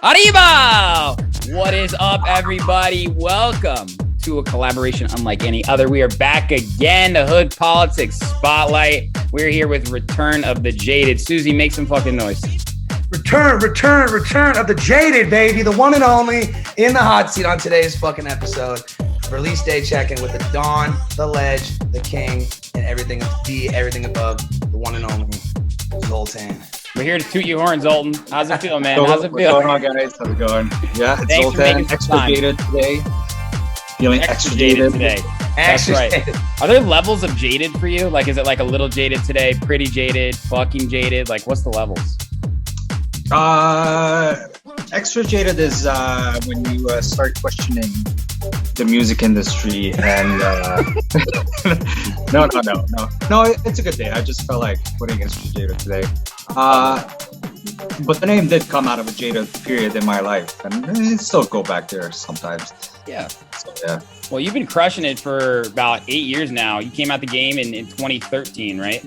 Arriba! What is up, everybody? Welcome to a collaboration unlike any other. We are back again, the Hood Politics Spotlight. We're here with Return of the Jaded. Susie, make some fucking noise. Return of the Jaded, baby. The one and only in the hot seat on today's fucking episode. Release day check-in with the Don, the Ledge, the King, and everything above, the one and only Zoltan. We're here to toot your horn, Zoltan. How's it feel, man? What's going on, guys? How's it going? Yeah, it's Zoltan. Extra jaded today. Feeling extra jaded today. That's right. Are there levels of jaded for you? Like, is it like a little jaded today, pretty jaded, fucking jaded? Like, what's the levels? Extra jaded is when you start questioning the music industry and no, it's a good day. I just felt like putting extra jaded today. But the name did come out of a jaded period in my life, and it still go back there sometimes. Yeah. So, yeah. Well, you've been crushing it for about 8 years now. You came out the game in 2013, right?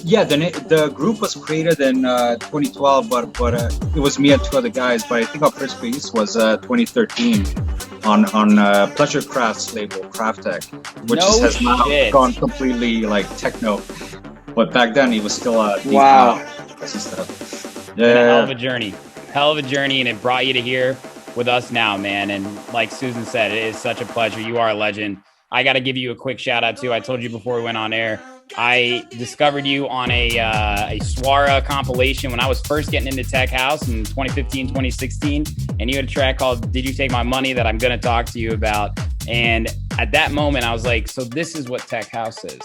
Yeah, the group was created in 2012, but it was me and two other guys. But I think our first release was 2013 on Pleasure Craft's label, Craft Tech, which has now gone completely like techno. But back then, it was still wow. Stuff. Yeah, hell of a journey, and it brought you to here with us now, man. And like Susan said, it is such a pleasure. You are a legend. I got to give you a quick shout out too. I told you before we went on air, I discovered you on a Swara compilation when I was first getting into Tech House in 2015, 2016. And you had a track called Did You Take My Money that I'm going to talk to you about. And at that moment, I was like, so this is what Tech House is.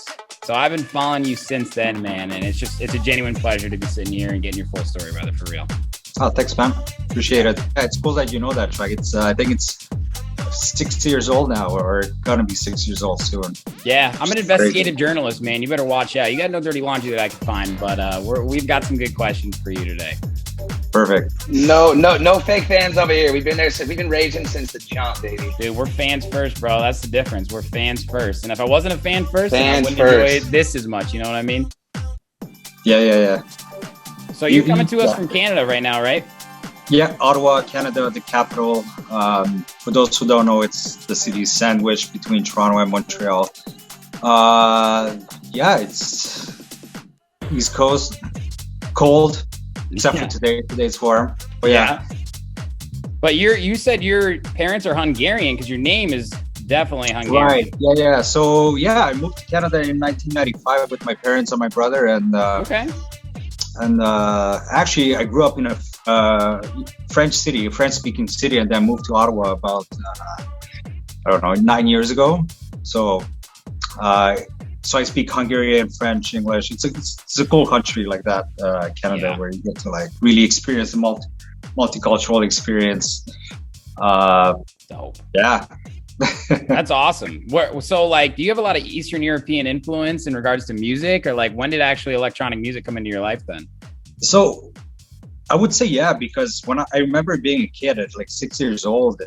So I've been following you since then, man. And it's a genuine pleasure to be sitting here and getting your full story, brother, for real. Oh, thanks, man. Appreciate it. Yeah, it's cool that you know that track. It's I think it's 6 years old now, or gonna be 6 years old soon. Yeah, I'm an investigative journalist, man. You better watch out. You got no dirty laundry that I can find, but we've got some good questions for you today. Perfect. No fake fans over here. We've been raging since the jump, baby. Dude, we're fans first, bro. That's the difference. We're fans first. And if I wasn't a fan first, then I wouldn't enjoy this as much. You know what I mean? Yeah. So you're coming to us from Canada right now, right? Yeah, Ottawa, Canada, the capital. For those who don't know, it's the city sandwiched between Toronto and Montreal. Yeah, it's East Coast, cold, except for today. Today's warm. But yeah. But you said your parents are Hungarian because your name is definitely Hungarian. Right. Yeah. So yeah, I moved to Canada in 1995 with my parents and my brother, and And actually, I grew up in a French-speaking city, and then moved to Ottawa about 9 years ago. So I speak Hungarian, French, English. It's a cool country like that, Canada, where you get to like really experience the multicultural experience. Dope. Yeah. That's awesome. So like, do you have a lot of Eastern European influence in regards to music, or like when did actually electronic music come into your life then? So I would say, yeah, because when I remember being a kid at like 6 years old,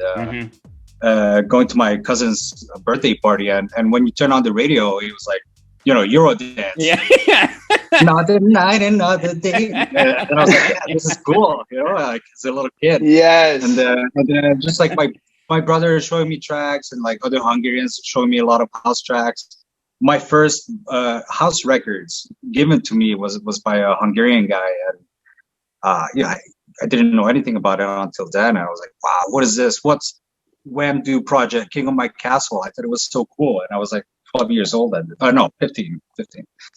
going to my cousin's birthday party, and when you turn on the radio, it was like, Eurodance. Yeah. Another night, another day. And I was like, yeah, this is cool, like as a little kid. Yes. And then just like my brother showing me tracks, and like other Hungarians showing me a lot of house tracks. My first house records given to me was by a Hungarian guy, and I didn't know anything about it until then. I was like, wow, what is this? What's Wham Do Project, King of My Castle? I thought it was so cool, and I was like 12 years old then. 15.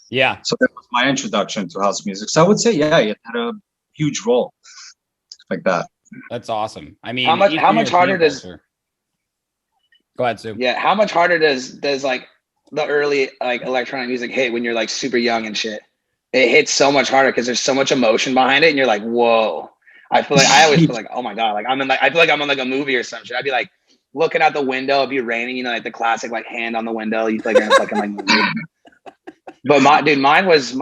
Yeah. So that was my introduction to house music. So I would say, yeah, it had a huge role like that. That's awesome. I mean, how much harder does? Go ahead, Sue. Yeah, how much harder does like the early like electronic music hit when you're like super young and shit? It hits so much harder because there's so much emotion behind it, and you're like, whoa. I always feel like, oh my god, like I feel like I'm on like a movie or some shit. I'd be like looking out the window, it'd be raining, like the classic like hand on the window. You feel like you're in a fucking like movie. But mine was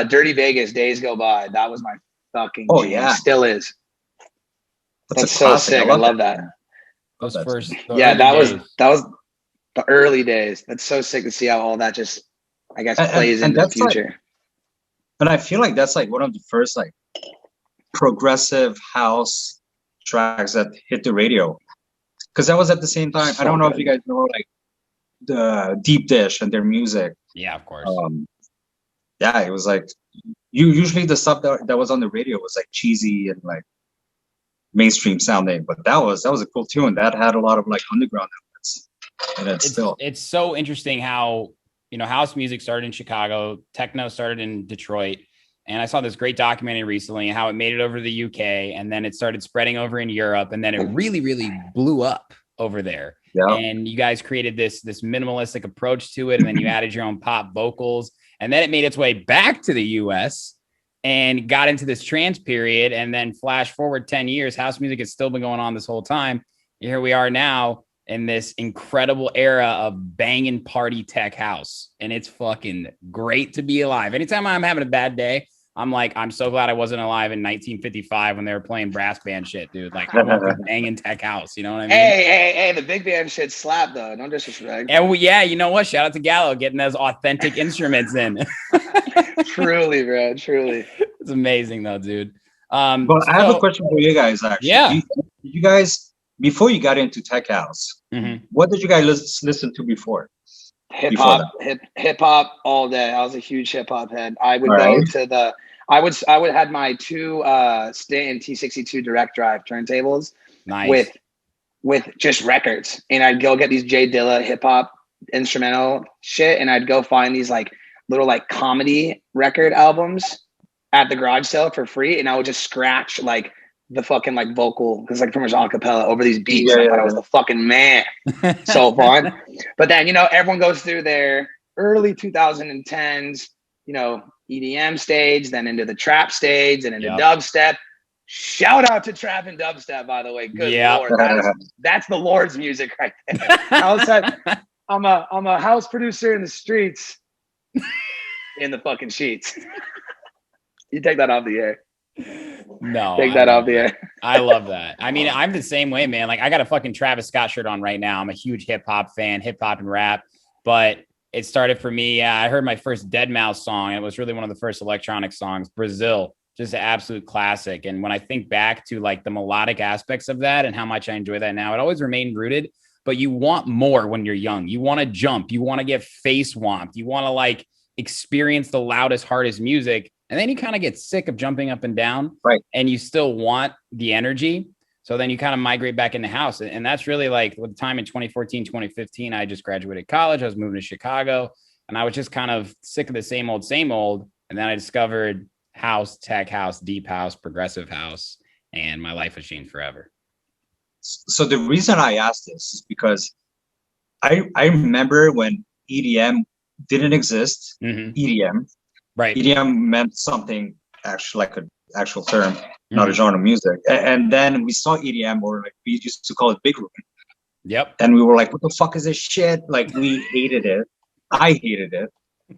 Dirty Vegas, Days Go By. That was my fucking jam. Yeah. Still is. That's so classic. sick. I love that. Those first, that was the early days. That's so sick to see how all that just, I guess, plays into the future. And I feel like that's like one of the first like progressive house tracks that hit the radio. Because that was at the same time. I don't know if you guys know like the Deep Dish and their music. Yeah, of course. Yeah, it was like usually the stuff that was on the radio was like cheesy and like mainstream sounding, but that was a cool tune that had a lot of like underground elements. And it's so interesting how, you know, house music started in Chicago, techno started in Detroit. And I saw this great documentary recently how it made it over to the UK, and then it started spreading over in Europe, and then it really, really blew up over there. Yeah. And you guys created this minimalistic approach to it, and then you added your own pop vocals, and then it made its way back to the US and got into this trance period. And then flash forward 10 years, house music has still been going on this whole time. Here we are now in this incredible era of banging party tech house. And it's fucking great to be alive. Anytime I'm having a bad day, I'm like, I'm so glad I wasn't alive in 1955 when they were playing brass band shit, dude. Like, I'm banging tech house. You know what I mean? Hey, the big band shit slap though. Don't disrespect. And yeah, you know what? Shout out to Gallo getting those authentic instruments in. Truly, bro. Truly. It's amazing though, dude. But I have a question for you guys, actually. Yeah. You guys, before you got into tech house, what did you guys listen to before? Hip hop all day. I was a huge hip hop head. I would go to the. I would have my two Stanton T62 direct drive turntables with just records, and I'd go get these J Dilla hip hop instrumental shit, and I'd go find these like little like comedy record albums at the garage sale for free, and I would just scratch like the fucking like vocal, because like pretty much acapella over these beats. I thought I was the fucking man. So fun. But then, you know, everyone goes through their early 2010s, you know, EDM stage, then into the trap stage and into dubstep. Shout out to trap and dubstep, by the way. Good Lord. That's the Lord's music right there. I'm a house producer in the streets in the fucking sheets. You take that off the air. No, take that off the air. I love that. I mean, I'm the same way, man. Like, I got a fucking Travis Scott shirt on right now. I'm a huge hip hop fan, hip hop and rap. But it started for me. I heard my first Deadmau5 song. It was really one of the first electronic songs, Brazil, just an absolute classic. And when I think back to like the melodic aspects of that and how much I enjoy that now, it always remained rooted. But you want more when you're young. You want to jump. You want to get face swamped. You want to like experience the loudest, hardest music. And then you kind of get sick of jumping up and down, and you still want the energy. So then you kind of migrate back in the house. And that's really like with the time in 2014, 2015, I just graduated college. I was moving to Chicago, and I was just kind of sick of the same old. And then I discovered house, tech house, deep house, progressive house, and my life has changed forever. So the reason I asked this is because I remember when EDM didn't exist, EDM. Right. EDM meant something actually like an actual term, not a genre of music. And then we saw EDM, or like we used to call it big room. Yep. And we were like, what the fuck is this shit? Like, we hated it. I hated it.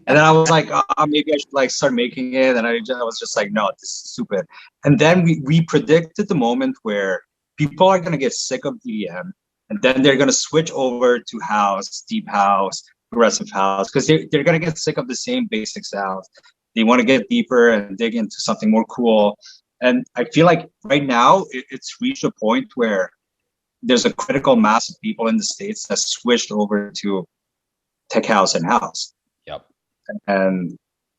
And then I was like, maybe I should like start making it. And I was just like, no, this is stupid. And then we predicted the moment where people are going to get sick of EDM, and then they're going to switch over to house, deep house, progressive house, because they're going to get sick of the same basic sounds. They want to get deeper and dig into something more cool. And I feel like right now it's reached a point where there's a critical mass of people in the States that switched over to tech house and house. Yep. And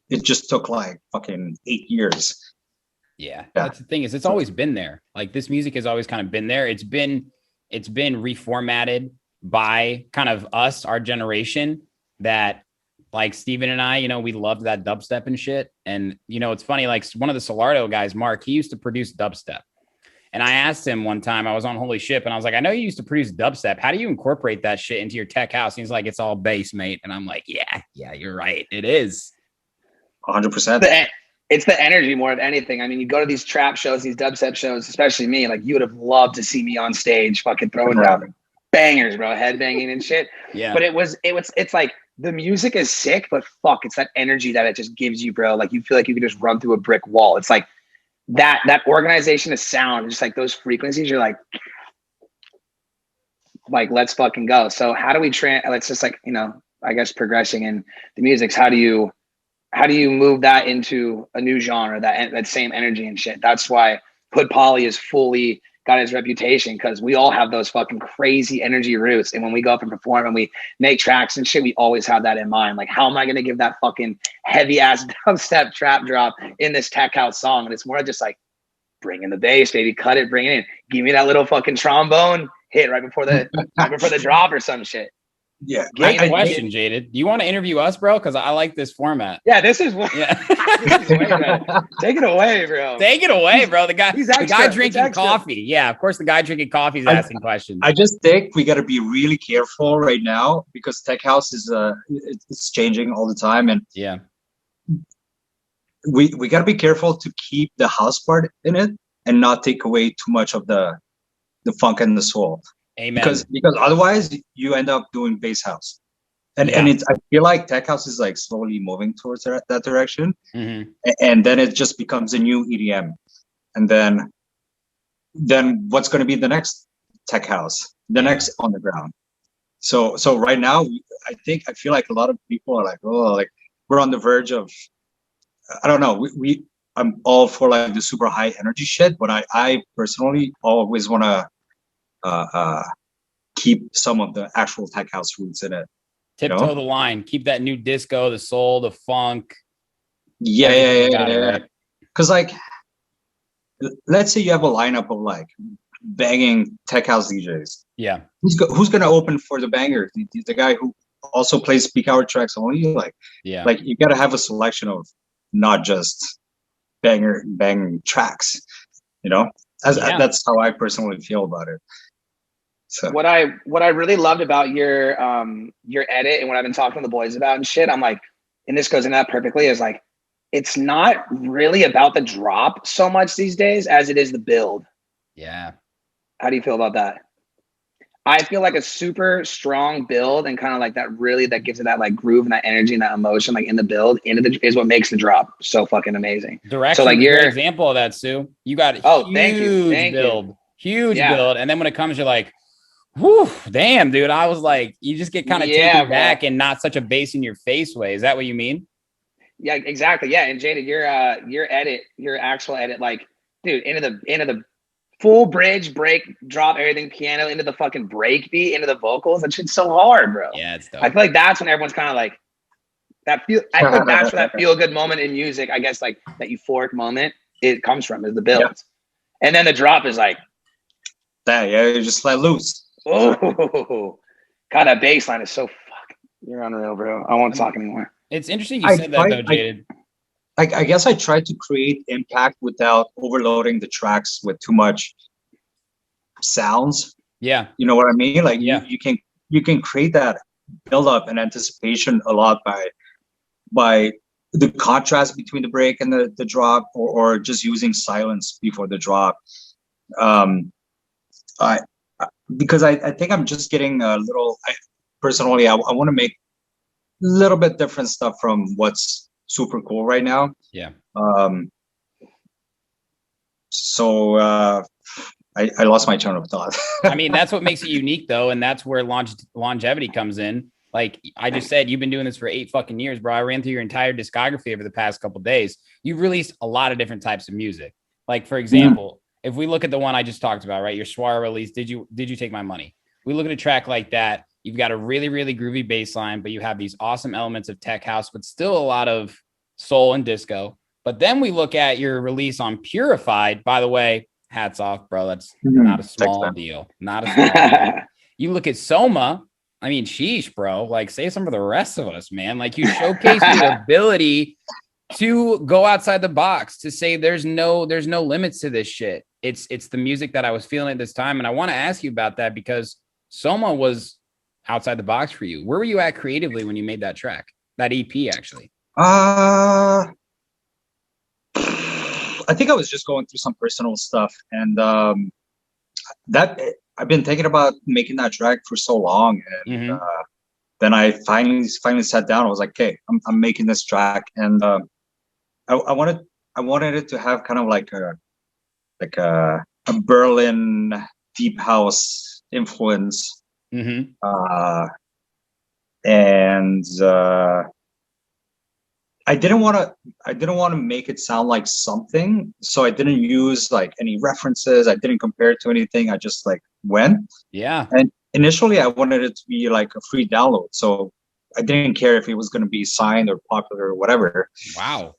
it just took like fucking 8 years. Yeah. That's the thing, is it's always been there. Like, this music has always kind of been there. It's been reformatted by kind of us, our generation, that like Steven and I, you know, we loved that dubstep and shit. And, you know, it's funny, like one of the Solardo guys, Mark, he used to produce dubstep. And I asked him one time, I was on Holy Ship, and I was like, I know you used to produce dubstep. How do you incorporate that shit into your tech house? And he's like, it's all bass, mate. And I'm like, yeah, you're right. It is. 100%. It's the energy more than anything. I mean, you go to these trap shows, these dubstep shows, especially me, like you would have loved to see me on stage fucking throwing down bangers, bro, headbanging and shit. Yeah. But it's like the music is sick, but fuck, it's that energy that it just gives you, bro. Like, you feel like you can just run through a brick wall. It's like that organization of sound, just like those frequencies, you're like let's fucking go. So how do we it's just like, you know, I guess progressing in the music's how do you how do you move that into a new genre, that same energy and shit? That's why Hood Polly is fully got his reputation, because we all have those fucking crazy energy roots. And when we go up and perform and we make tracks and shit, we always have that in mind. Like, how am I going to give that fucking heavy ass dubstep trap drop in this tech house song? And it's more just like, bring in the bass, baby, cut it, bring it in. Give me that little fucking trombone hit right before the drop or some shit. Yeah. Great question, Jaded. Do you want to interview us, bro? Because I like this format. Yeah, this is what. Yeah. This is way better. Take it away, bro. Take it away, bro. The guy drinking extra. coffee. Yeah, of course, the guy drinking coffee is asking questions. I just think we got to be really careful right now, because tech house is it's changing all the time, and yeah, we got to be careful to keep the house part in it and not take away too much of the funk and the soul. Amen. Because otherwise you end up doing bass house, and it's, I feel like tech house is like slowly moving towards that direction, and then it just becomes a new EDM, and then what's going to be the next tech house, the next underground. So right now, I feel like a lot of people are like, oh, like we're on the verge of, I don't know, I'm all for like the super high energy shit, but I personally always want to keep some of the actual tech house roots in it. Tiptoe the line, keep that new disco, the soul, the funk. Yeah. Because like, let's say you have a lineup of like banging tech house DJs. Yeah. Who's gonna open for the banger? The guy who also plays peak hour tracks only? Like, yeah. Like you gotta have a selection of not just banging tracks. That's how I personally feel about it. So what I really loved about your edit, and what I've been talking to the boys about and shit, I'm like, and this goes into that perfectly, is like, it's not really about the drop so much these days as it is the build. Yeah. How do you feel about that? I feel like a super strong build, and kind of like that gives it that like groove and that energy and that emotion, like in the build, is what makes the drop so fucking amazing. Direction, so like you're an example of that, Sue. You got huge build, and then when it comes, you're like, whew, damn, dude. I was like, you just get kind of taken back and not such a bass in your face way. Is that what you mean? Yeah, exactly. Yeah. And Jaded, your actual edit, like, dude, into the full bridge, break, drop, everything, piano, into the fucking break beat, into the vocals. That shit's so hard, bro. Yeah, it's dope. I feel like that's when everyone's kind of like I feel like that's where that feel good moment in music, I guess, like that euphoric moment, it comes from, is the build. Yeah. And then the drop is like that. Yeah, you just let loose. Oh, God, that bass line is so fucking, you're unreal, bro. I won't talk anymore. It's interesting you said that, though, Jaded. I guess I tried to create impact without overloading the tracks with too much sounds. Yeah. You know what I mean? Like, you can create that build up and anticipation a lot by the contrast between the break and the drop, or just using silence before the drop. Because I think I'm just getting a little, personally, I want to make a little bit different stuff from what's super cool right now. Yeah. So I lost my train of thought. I mean, that's what makes it unique, though, and that's where longevity comes in. Like I just said, you've been doing this for 8 fucking years, bro. I ran through your entire discography over the past couple of days. You've released a lot of different types of music. Like, for example, if we look at the one I just talked about, right, your Swara release, Did You Take My Money? We look at a track like that. You've got a really, really groovy bass line, but you have these awesome elements of tech house, but still a lot of soul and disco. But then we look at your release on Purified. By the way, hats off, bro. That's not a small deal. Not a small deal. You look at Soma. I mean, sheesh, bro. Like, say some of the rest of us, man. Like, you showcase your ability to go outside the box, to say there's no limits to this shit. It's the music that I was feeling at this time. And I want to ask you about that, because Soma was outside the box for you. Where were you at creatively when you made that track, that EP, actually? I think I was just going through some personal stuff, and that I've been thinking about making that track for so long, and then I finally sat down. I was like, okay, I'm making this track, and I wanted it to have kind of like a Berlin deep house influence, and I didn't want to make it sound like something, so I didn't use like any references. I didn't compare it to anything. I just like went. Yeah. And initially, I wanted it to be like a free download, so I didn't care if it was going to be signed or popular or whatever. Wow.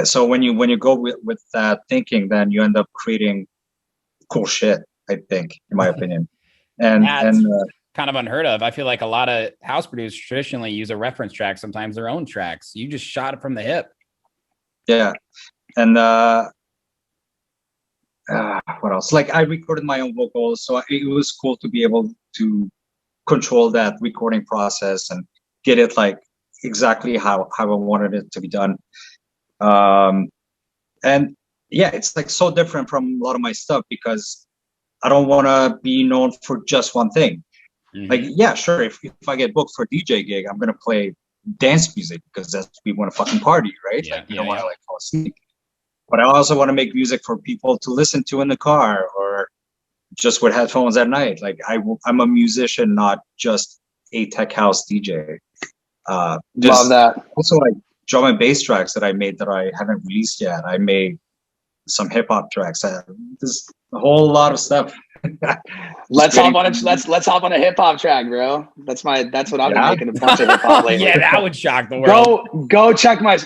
So when you go with that thinking, then you end up creating cool shit. I think, in my opinion, and That's kind of unheard of. I feel like a lot of house producers traditionally use a reference track, sometimes their own tracks. You just shot it from the hip. yeah, and what else? Like I recorded my own vocals, so it was cool to be able to control that recording process and get it like exactly how I wanted it to be done. And yeah, it's like so different from a lot of my stuff because I don't want to be known for just one thing. Like, yeah, sure, if I get booked for a DJ gig, I'm gonna play dance music because that's we want to fucking party, right? Yeah, like we don't want to like fall asleep. But I also want to make music for people to listen to in the car or just with headphones at night. Like I'm a musician, not just a tech house DJ. Love that. Also, like drum and bass tracks that I made that I haven't released yet. I made some hip hop tracks. There's a whole lot of stuff. Let's hop on a hip hop track, bro. That's what I've been making, a bunch of hip hop lately. Yeah, that would shock the world. Go check my.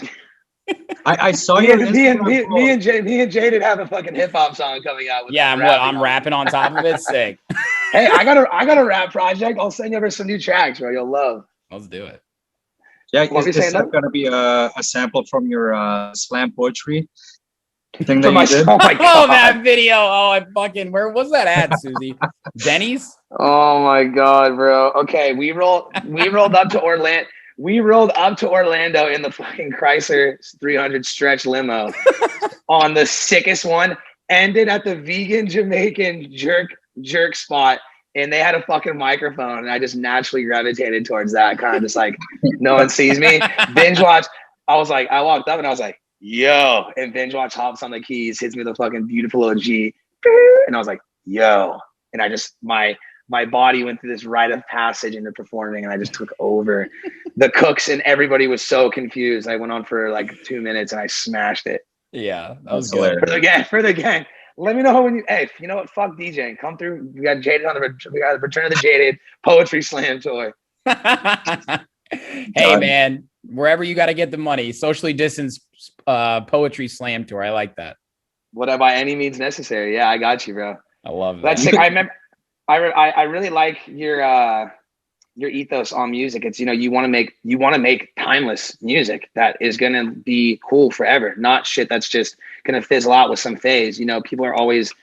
I saw me your and Jaded have a fucking hip hop song coming out. With I'm rapping on top of it. Sick. Hey, I got a rap project. I'll send you over some new tracks, bro. You'll love. Let's do it. Yeah, is that gonna be a sample from your slam poetry thing that you did? Oh my God. Oh, that video. Oh, I fucking, where was that at, Susie? Denny's? Oh my God, bro. Okay, we rolled up to Orlando. We rolled up to Orlando in the fucking Chrysler 300 stretch limo on the sickest one. Ended at the vegan Jamaican jerk spot, and they had a fucking microphone, and I just naturally gravitated towards that, kind of just like no one sees me. Binge watch. I walked up and I was like, yo, and Binge watch hops on the keys, hits me with a fucking beautiful OG, and I was like, yo, and I just my body went through this rite of passage into performing, and I just took over. The cooks and everybody was so confused. I went on for like 2 minutes and I smashed it. Yeah, that was good. For the gang. Let me know when you know what? Fuck DJing. Come through. We got Jaded we got the Return of the Jaded Poetry Slam tour. Hey man, wherever you got to get the money, socially distanced Poetry Slam tour. I like that. Whatever, by any means necessary. Yeah, I got you, bro. I love that. That's sick. I remember. I really like your ethos on music. It's, you want to make timeless music that is going to be cool forever, not shit that's just going to fizzle out with some phase. People are always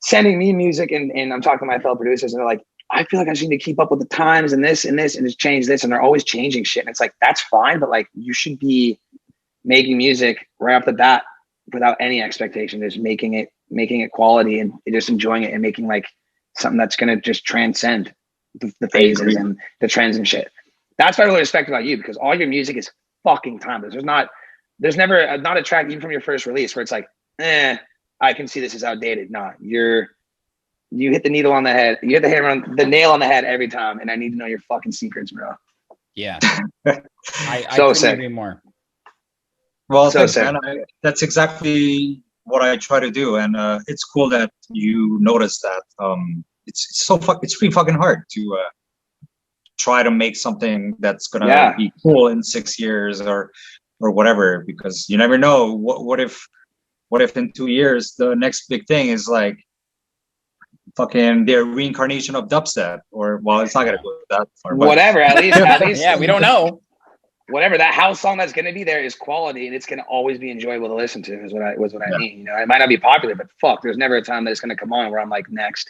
sending me music and I'm talking to my fellow producers and they're like, I feel like I just need to keep up with the times and this and just change this. And they're always changing shit. And it's like, that's fine. But like, you should be making music right off the bat without any expectation, just making it quality and just enjoying it and making like something that's going to just transcend the phases and the trends and shit. That's what I really respect about you, because all your music is fucking timeless. There's never not a track even from your first release where it's like, I can see this is outdated. Nah, you hit the needle on the head. You hit the nail on the head every time. And I need to know your fucking secrets, bro. Yeah. I couldn't agree more. Well, thanks, man. That's exactly what I try to do. And it's cool that you noticed that. It's pretty fucking hard to try to make something that's gonna be cool in 6 years or whatever, because you never know what if in 2 years the next big thing is like fucking their reincarnation of dubstep, or well, it's not gonna go that far. Whatever, at least yeah, we don't know. Whatever, that house song that's gonna be there is quality, and it's gonna always be enjoyable to listen to. Is what I mean. It might not be popular, but fuck, there's never a time that it's gonna come on where I'm like next.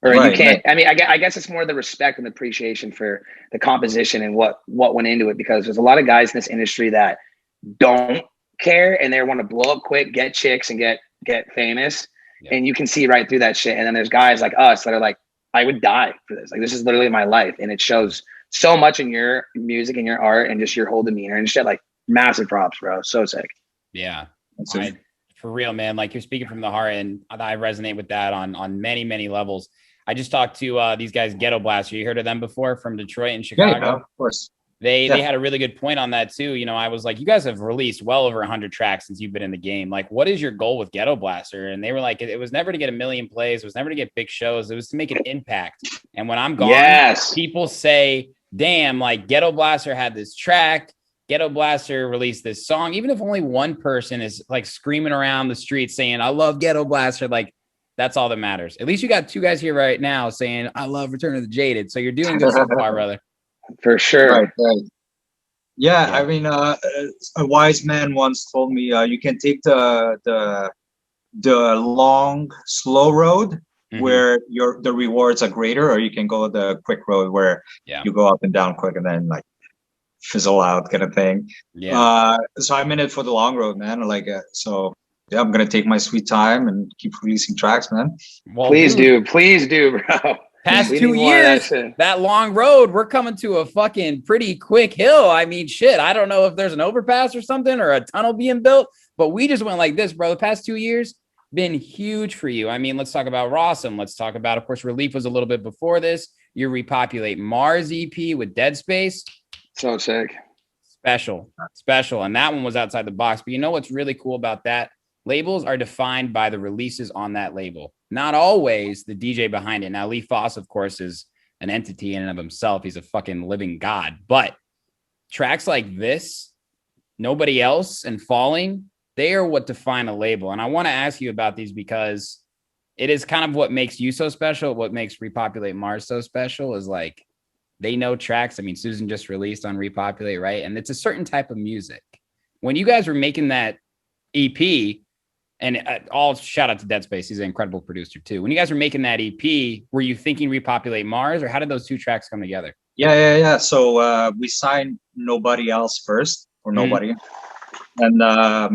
Or you can't. I mean, I guess it's more the respect and appreciation for the composition and what went into it, because there's a lot of guys in this industry that don't care and they want to blow up quick, get chicks, and get famous, and you can see right through that shit. And then there's guys like us that are like, I would die for this. Like, this is literally my life, and it shows so much in your music and your art and just your whole demeanor and shit. Like, massive props, bro. So sick. Yeah, for real, man. Like, you're speaking from the heart, and I resonate with that on many, many levels. I just talked to these guys, Ghetto Blaster. You heard of them before, from Detroit and Chicago? Yeah, of course. They had a really good point on that too. You know, I was like, you guys have released well over 100 tracks since you've been in the game. Like, what is your goal with Ghetto Blaster? And they were like, it was never to get a million plays. It was never to get big shows. It was to make an impact. And when I'm gone, people say, damn, like Ghetto Blaster had this track. Ghetto Blaster released this song. Even if only one person is like screaming around the street saying, I love Ghetto Blaster, like that's all that matters. At least you got two guys here right now saying, I love Return of the Jaded. So you're doing good so far, brother. For sure. Right. Yeah, I mean, a wise man once told me, you can take the long, slow road where the rewards are greater, or you can go the quick road where you go up and down quick and then like fizzle out kind of thing. Yeah. So I'm in it for the long road, man. Like, so yeah, I'm gonna take my sweet time and keep releasing tracks, man. Well, please do, bro. Past 2 years, that long road, we're coming to a fucking pretty quick hill. I mean, shit, I don't know if there's an overpass or something or a tunnel being built, but we just went like this, bro. The past 2 years been huge for you. I mean, let's talk about Rossum. Let's talk about, of course, Relief was a little bit before this. You Repopulate Mars EP with Dead Space. So sick. Special. And that one was outside the box. But you know what's really cool about that? Labels are defined by the releases on that label, not always the DJ behind it. Now, Lee Foss, of course, is an entity in and of himself. He's a fucking living god. But tracks like this, Nobody Else, and Falling, they are what define a label. And I want to ask you about these because it is kind of what makes you so special. What makes Repopulate Mars so special is like they know tracks. I mean, Susan just released on Repopulate, right? And it's a certain type of music. When you guys were making that EP, and all shout out to Dead Space. He's an incredible producer too. When you guys were making that EP, were you thinking Repopulate Mars, or how did those two tracks come together? Yeah. So we signed Nobody Else first, or Nobody. And I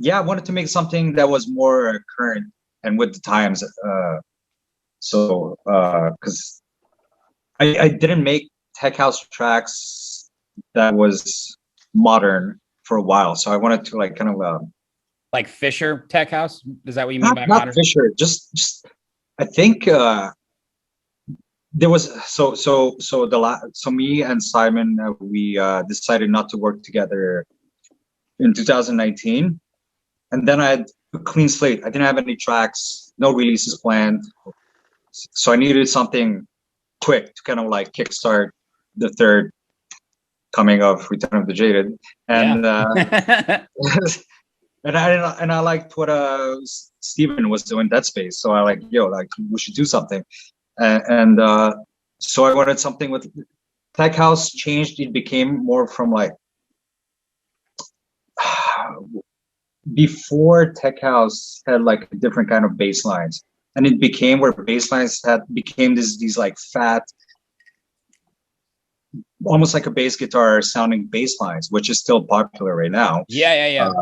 wanted to make something that was more current and with the times. Because I didn't make tech house tracks that was modern for a while, so I wanted to like kind of like Fisher tech house. Is that what you mean by not modern? Fisher? Just I think there was so me and Simon we decided not to work together in 2019, and then I had a clean slate. I didn't have any tracks, no releases planned, so I needed something quick to kind of like kickstart the third coming of Return of the Jaded, and and I liked what Steven was doing Dead Space, so I like we should do something, and so I wanted something with tech house. Changed, it became more from like before tech house had like a different kind of bass lines, and it became where bass lines became these like fat, almost like a bass guitar sounding bass lines, which is still popular right now. Yeah.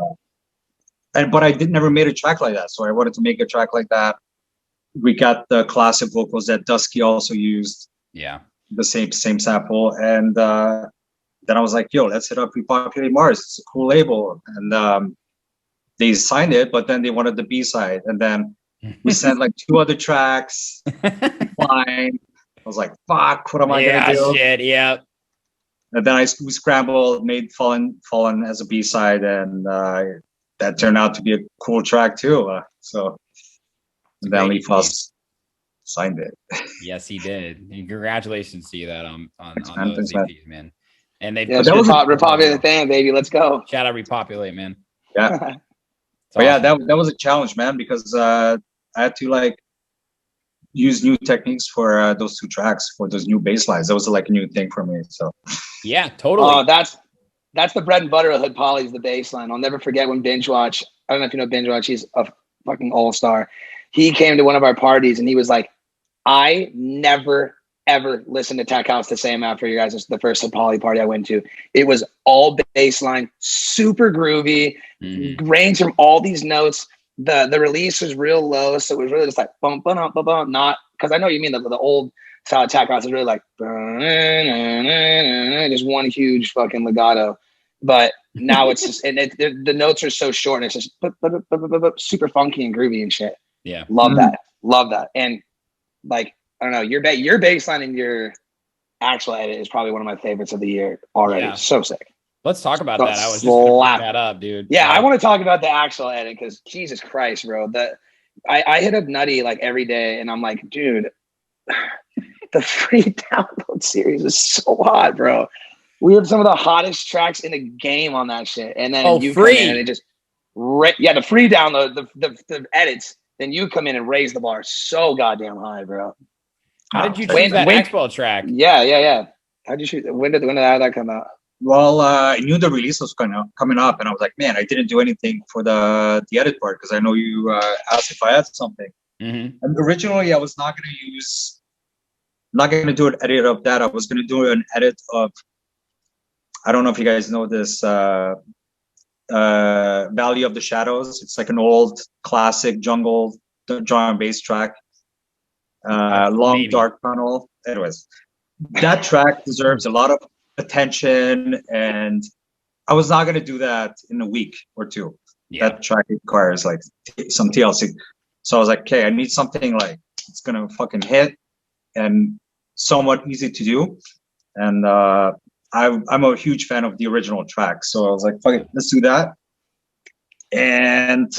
But I never made a track like that, so I wanted to make a track like that. We got the classic vocals that Dusky also used. Yeah, the same sample, and then I was like, "Yo, let's hit up Repopulate Mars. It's a cool label." And they signed it, but then they wanted the B side, and then we sent like 2 other tracks. Fine. I was like, "Fuck, what am I gonna do?" Shit, yeah. And then we scrambled, made Fallen as a B-side, and that turned out to be a cool track too. So then Lee Foss signed it. Yes, he did. And congratulations to you that on those man. EPs, man. And they that was Repopulate fan, baby. Let's go. Shout out Repopulate, man. Yeah. But awesome. Yeah, that was a challenge, man, because I had to like use new techniques for those 2 tracks, for those new bass lines. That was like a new thing for me. So yeah, totally. That's the bread and butter of Hood Polly's, the bass line. I'll never forget when Binge Watch, I don't know if you know Binge Watch, he's a fucking all-star. He came to one of our parties and he was like, I never ever listened to Tech House the same after you guys, the first Hood Polly party I went to. It was all bass line, super groovy, range from all these notes. The release was real low, so it was really just like bump, bump, bump, bump. Not because I know you mean the old style Tech House is really like just one huge fucking legato. But now it's just the notes are so short and it's just super funky and groovy and shit. Yeah, love that, and like I don't know, your bass line and your actual edit is probably one of my favorites of the year already. Yeah. So sick. Let's talk about So that. I was just gonna bring slap. that up, dude. Yeah, I Like, want to talk about the actual edit because Jesus Christ, bro. I hit up Nutty like every day, and I'm like, dude, the free download series is so hot, bro. We have some of the hottest tracks in the game on that shit, and then you free. come in and it just, the free download, the edits. Then you come in and raise the bar so goddamn high, bro. How did you choose that Maxwell track? Yeah. How'd you shoot? When did that come out? Well, I knew the release was coming up, and I was like, man, I didn't do anything for the edit part because I know you asked if I had something. Mm-hmm. And originally, I was not going to do an edit of that. I was going to do an edit of, I don't know if you guys know this, Valley of the Shadows. It's like an old classic jungle drum and bass track. Long dark tunnel. Anyways, that track deserves a lot of attention, and I was not going to do that in a week or two. Yeah. That track requires like some TLC. So I was like, okay, I need something like it's going to fucking hit and somewhat easy to do. And I'm a huge fan of the original track. So I was like, fuck it, let's do that. And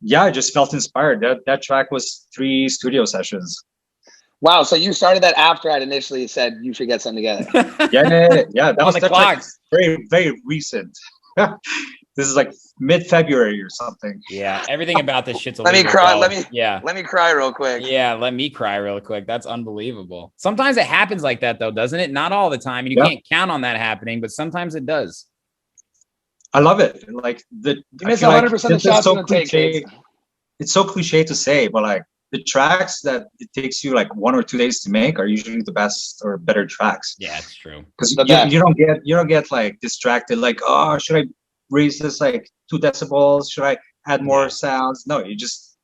yeah, I just felt inspired. That track was 3 studio sessions. Wow, so you started that after I'd initially said you should get something together. Yeah. That was the clock. Like very, very recent. This is like mid-February or something. Yeah, everything about this shit's let me cry. Well. Let me cry real quick. Yeah, let me cry real quick. That's unbelievable. Sometimes it happens like that though, doesn't it? Not all the time. And you can't count on that happening, but sometimes it does. I love it. Like you miss 100% of the shots in the take. It's so cliche to say, but like the tracks that it takes you like 1 or 2 days to make are usually the best or better tracks. Yeah, it's true. Because you don't get like distracted. Like, oh, should I raise this like 2 decibels? Should I add more sounds? No, you just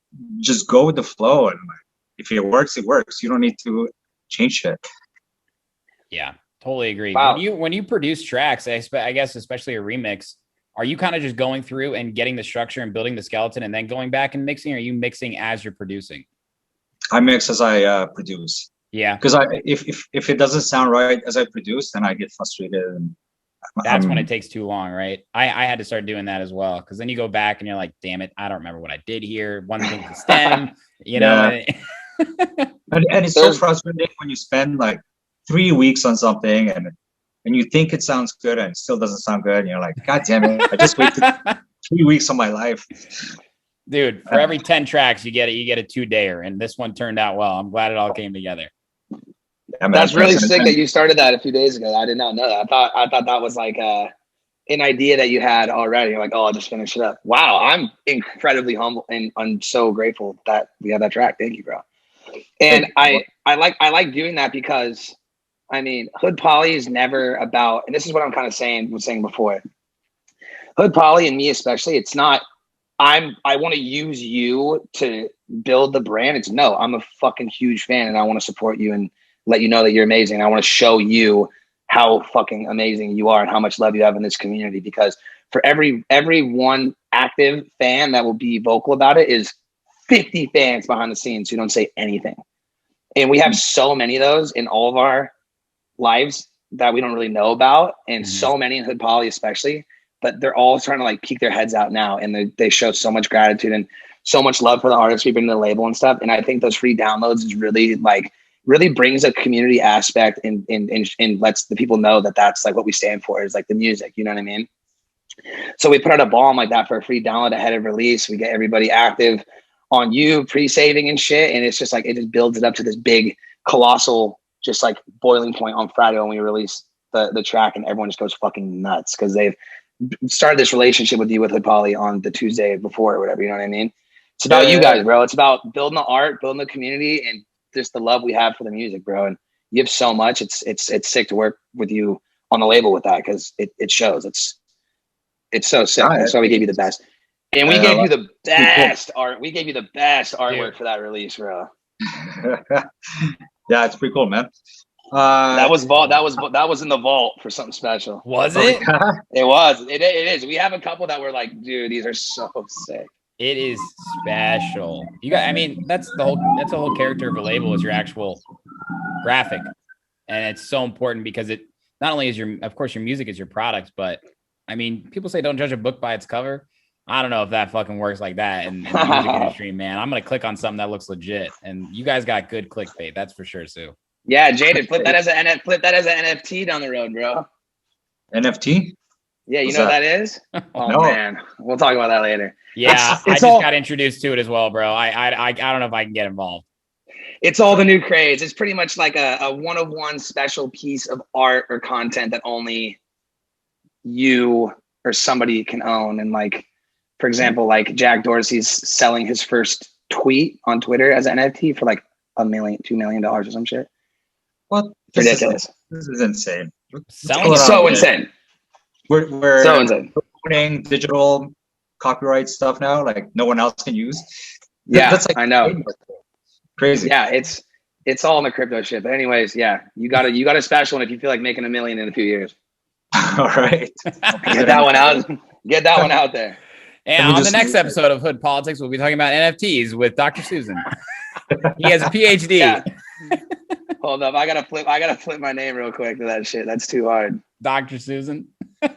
go with the flow, and like, if it works, it works. You don't need to change shit. Yeah, totally agree. Wow. When you produce tracks, I guess especially a remix, are you kind of just going through and getting the structure and building the skeleton and then going back and mixing? Or are you mixing as you're producing? I mix as I produce. Yeah, because if it doesn't sound right as I produce, then I get frustrated, and that's when it takes too long, right? I had to start doing that as well, because then you go back and you're like, damn it, I don't remember what I did here. One thing to stem, you know. and it's so frustrating when you spend like 3 weeks on something and you think it sounds good and it still doesn't sound good, and you're like, God damn it, I just wasted 3 weeks of my life. Dude, for every 10 tracks you get a 2-dayer, and this one turned out well. I'm glad it all came together. Yeah, man, that's really sick that you started that a few days ago. I did not know that. I thought that was like an idea that you had already. You're like, oh, I'll just finish it up. Wow, I'm incredibly humble, and I'm so grateful that we have that track. Thank you, bro. And I like doing that because, I mean, Hood Poly is never about, and this is what I'm kind of saying before. Hood Poly and me especially, it's not, I want to use you to build the brand. It's no, I'm a fucking huge fan, and I want to support you and let you know that you're amazing. I want to show you how fucking amazing you are and how much love you have in this community, because for every one active fan that will be vocal about it is 50 fans behind the scenes who don't say anything. And we have so many of those in all of our lives that we don't really know about. And so many in Hood Poly especially, but they're all trying to like peek their heads out now. And they show so much gratitude and so much love for the artists we bring to the label and stuff. And I think those free downloads is really brings a community aspect and lets the people know that that's like what we stand for, is like the music, you know what I mean? So we put out a bomb like that for a free download ahead of release. We get everybody active on you, pre-saving and shit. And it's just like, it just builds it up to this big, colossal, just like boiling point on Friday when we release the track, and everyone just goes fucking nuts because they've started this relationship with you with Hood Poly on the Tuesday before or whatever, you know what I mean? It's about you guys, bro. It's about building the art, building the community, and just the love we have for the music, bro. And you have so much. It's sick to work with you on the label with that, because it shows. It's so sick. That's why we gave you the best. And we gave you the best art. We gave you the best artwork for that release, bro. Yeah, it's pretty cool, man. That was in the vault for something special. Was it? It was. It is. We have a couple that were like, dude, these are so sick. It is special. You got. I mean, that's the whole character of a label, is your actual graphic. And it's so important because it not only is of course, your music is your product, but I mean, people say don't judge a book by its cover. I don't know if that fucking works like that in the music industry, man. I'm going to click on something that looks legit. And you guys got good clickbait. That's for sure, Sue. Yeah, Jaded, flip that as an NFT down the road, bro. NFT? Yeah, you know what that is? Oh, no. Man. We'll talk about that later. Yeah, I just got introduced to it as well, bro. I don't know if I can get involved. It's all the new craze. It's pretty much like a one-of-one special piece of art or content that only you or somebody can own. And like, for example, like Jack Dorsey's selling his first tweet on Twitter as an NFT for like $1 million, $2 million or some shit. What? Ridiculous. This is insane. It's so insane. We're so insane. Putting digital copyright stuff now, like no one else can use. Yeah, that's like I know. Crazy. Yeah, it's all in the crypto shit. But anyways, yeah, you got a special one if you feel like making $1 million in a few years. All right. Get that one out. Get that one out there. And on the next episode of Hood Politics, we'll be talking about NFTs with Dr. Susan. He has a PhD. Yeah. Hold up, I gotta flip my name real quick to that shit. That's too hard. Dr. Susan. There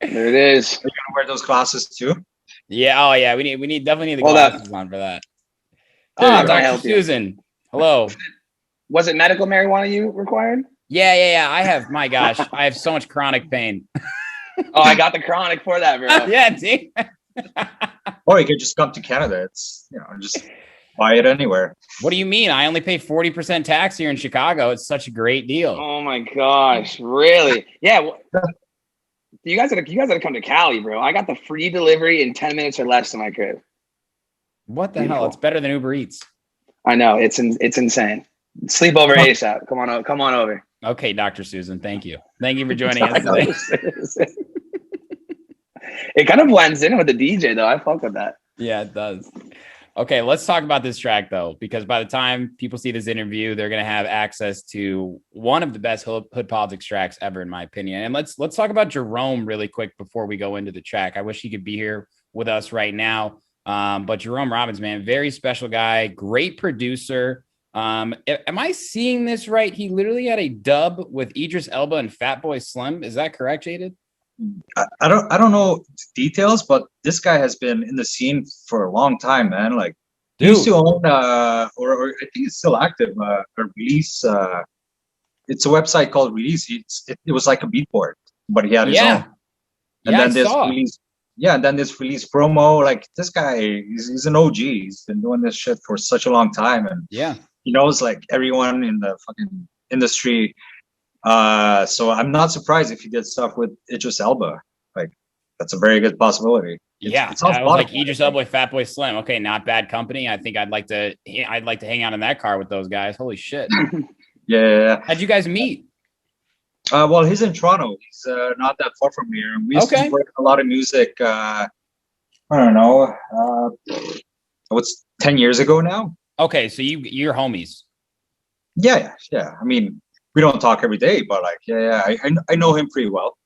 it is. Are you gonna wear those glasses too? Yeah. Oh yeah. We definitely need the glasses on for that. Dr. Susan. Hello. Was it medical marijuana you required? Yeah. I have. My gosh, I have so much chronic pain. Oh, I got the chronic for that, bro. Yeah, dude. Or you could just come to Canada. It's just buy it anywhere. What do you mean? I only pay 40% tax here in Chicago. It's such a great deal. Oh my gosh, really? Yeah. You guys gotta come to Cali, bro. I got the free delivery in 10 minutes or less to my crib. What the hell? It's better than Uber Eats. I know. It's insane. Sleep over ASAP. Come on over. Okay, Dr. Susan. Thank you. Thank you for joining us today. It kind of blends in with the DJ, though. I fuck with that. Yeah, it does. Okay, let's talk about this track, though, because by the time people see this interview, they're going to have access to one of the best Hood Politics tracks ever, in my opinion. And let's talk about Jerome really quick before we go into the track. I wish he could be here with us right now. But Jerome Robbins, man, very special guy, great producer. Am I seeing this right? He literally had a dub with Idris Elba and Fatboy Slim. Is that correct, Jaded? I don't know details, but this guy has been in the scene for a long time, man. Like, he used to own, or I think it's still active, a Release. It's a website called Release. It was like a beatport, but he had his own. And then this Release, and then this Release promo. Like, this guy, he's an OG. He's been doing this shit for such a long time, and he knows like everyone in the fucking industry. So I'm not surprised if he did stuff with Idris Elba. Like, that's a very good possibility. I was like Idris Elba with Fatboy Slim. Okay, not bad company. I think I'd like to hang out in that car with those guys. Holy shit. Yeah. How'd you guys meet? Well, he's in Toronto. He's not that far from here. We used to work a lot of music. I don't know. What's 10 years ago now? Okay, so you're homies. Yeah. I mean, we don't talk every day, but like, I know him pretty well.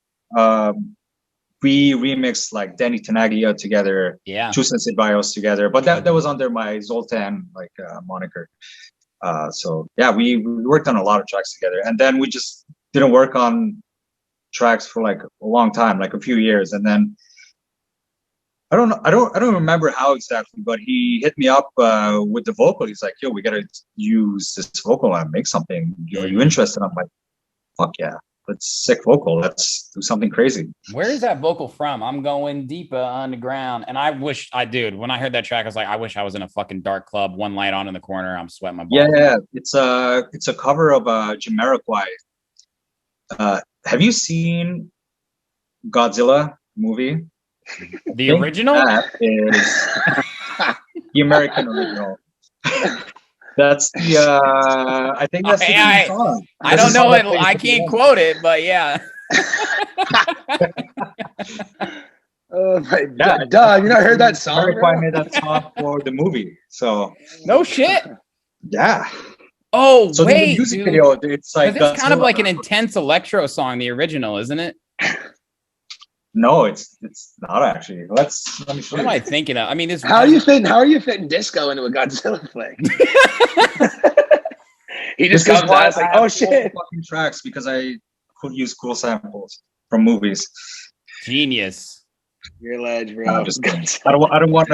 We remixed like Danny Tanagia together, Chusen Sidbios together, but that was under my Zoltan moniker. So yeah, we worked on a lot of tracks together, and then we just didn't work on tracks for like a long time, like a few years, and then I don't remember how exactly, but he hit me up with the vocal. He's like, "Yo, we gotta use this vocal and make something. Are you interested?" I'm like, "Fuck yeah, that's sick vocal. Let's do something crazy." Where is that vocal from? I'm going deeper underground, and when I heard that track, I was like, I wish I was in a fucking dark club, one light on in the corner. I'm sweating my balls. Yeah, it's a cover of Jamiroquai. Have you seen Godzilla movie? The original? That is the American original. That's the I think that's the song. I don't know it. I can't quote it, but yeah. Oh my god, Doug, you not heard that song? Jamiroquai made that song for the movie. So no shit. Yeah. Oh, so wait, the music video, it's like it's kind of like an intense electro song, the original, isn't it? No, it's not actually. Let me show you. What am I thinking of? I mean, how are you fitting disco into a Godzilla flick? He just This is comes why out. It's like, I have oh shit. fucking tracks because I could use cool samples from movies. Genius. You're a ledge, No, bro. I'm just kidding. I don't want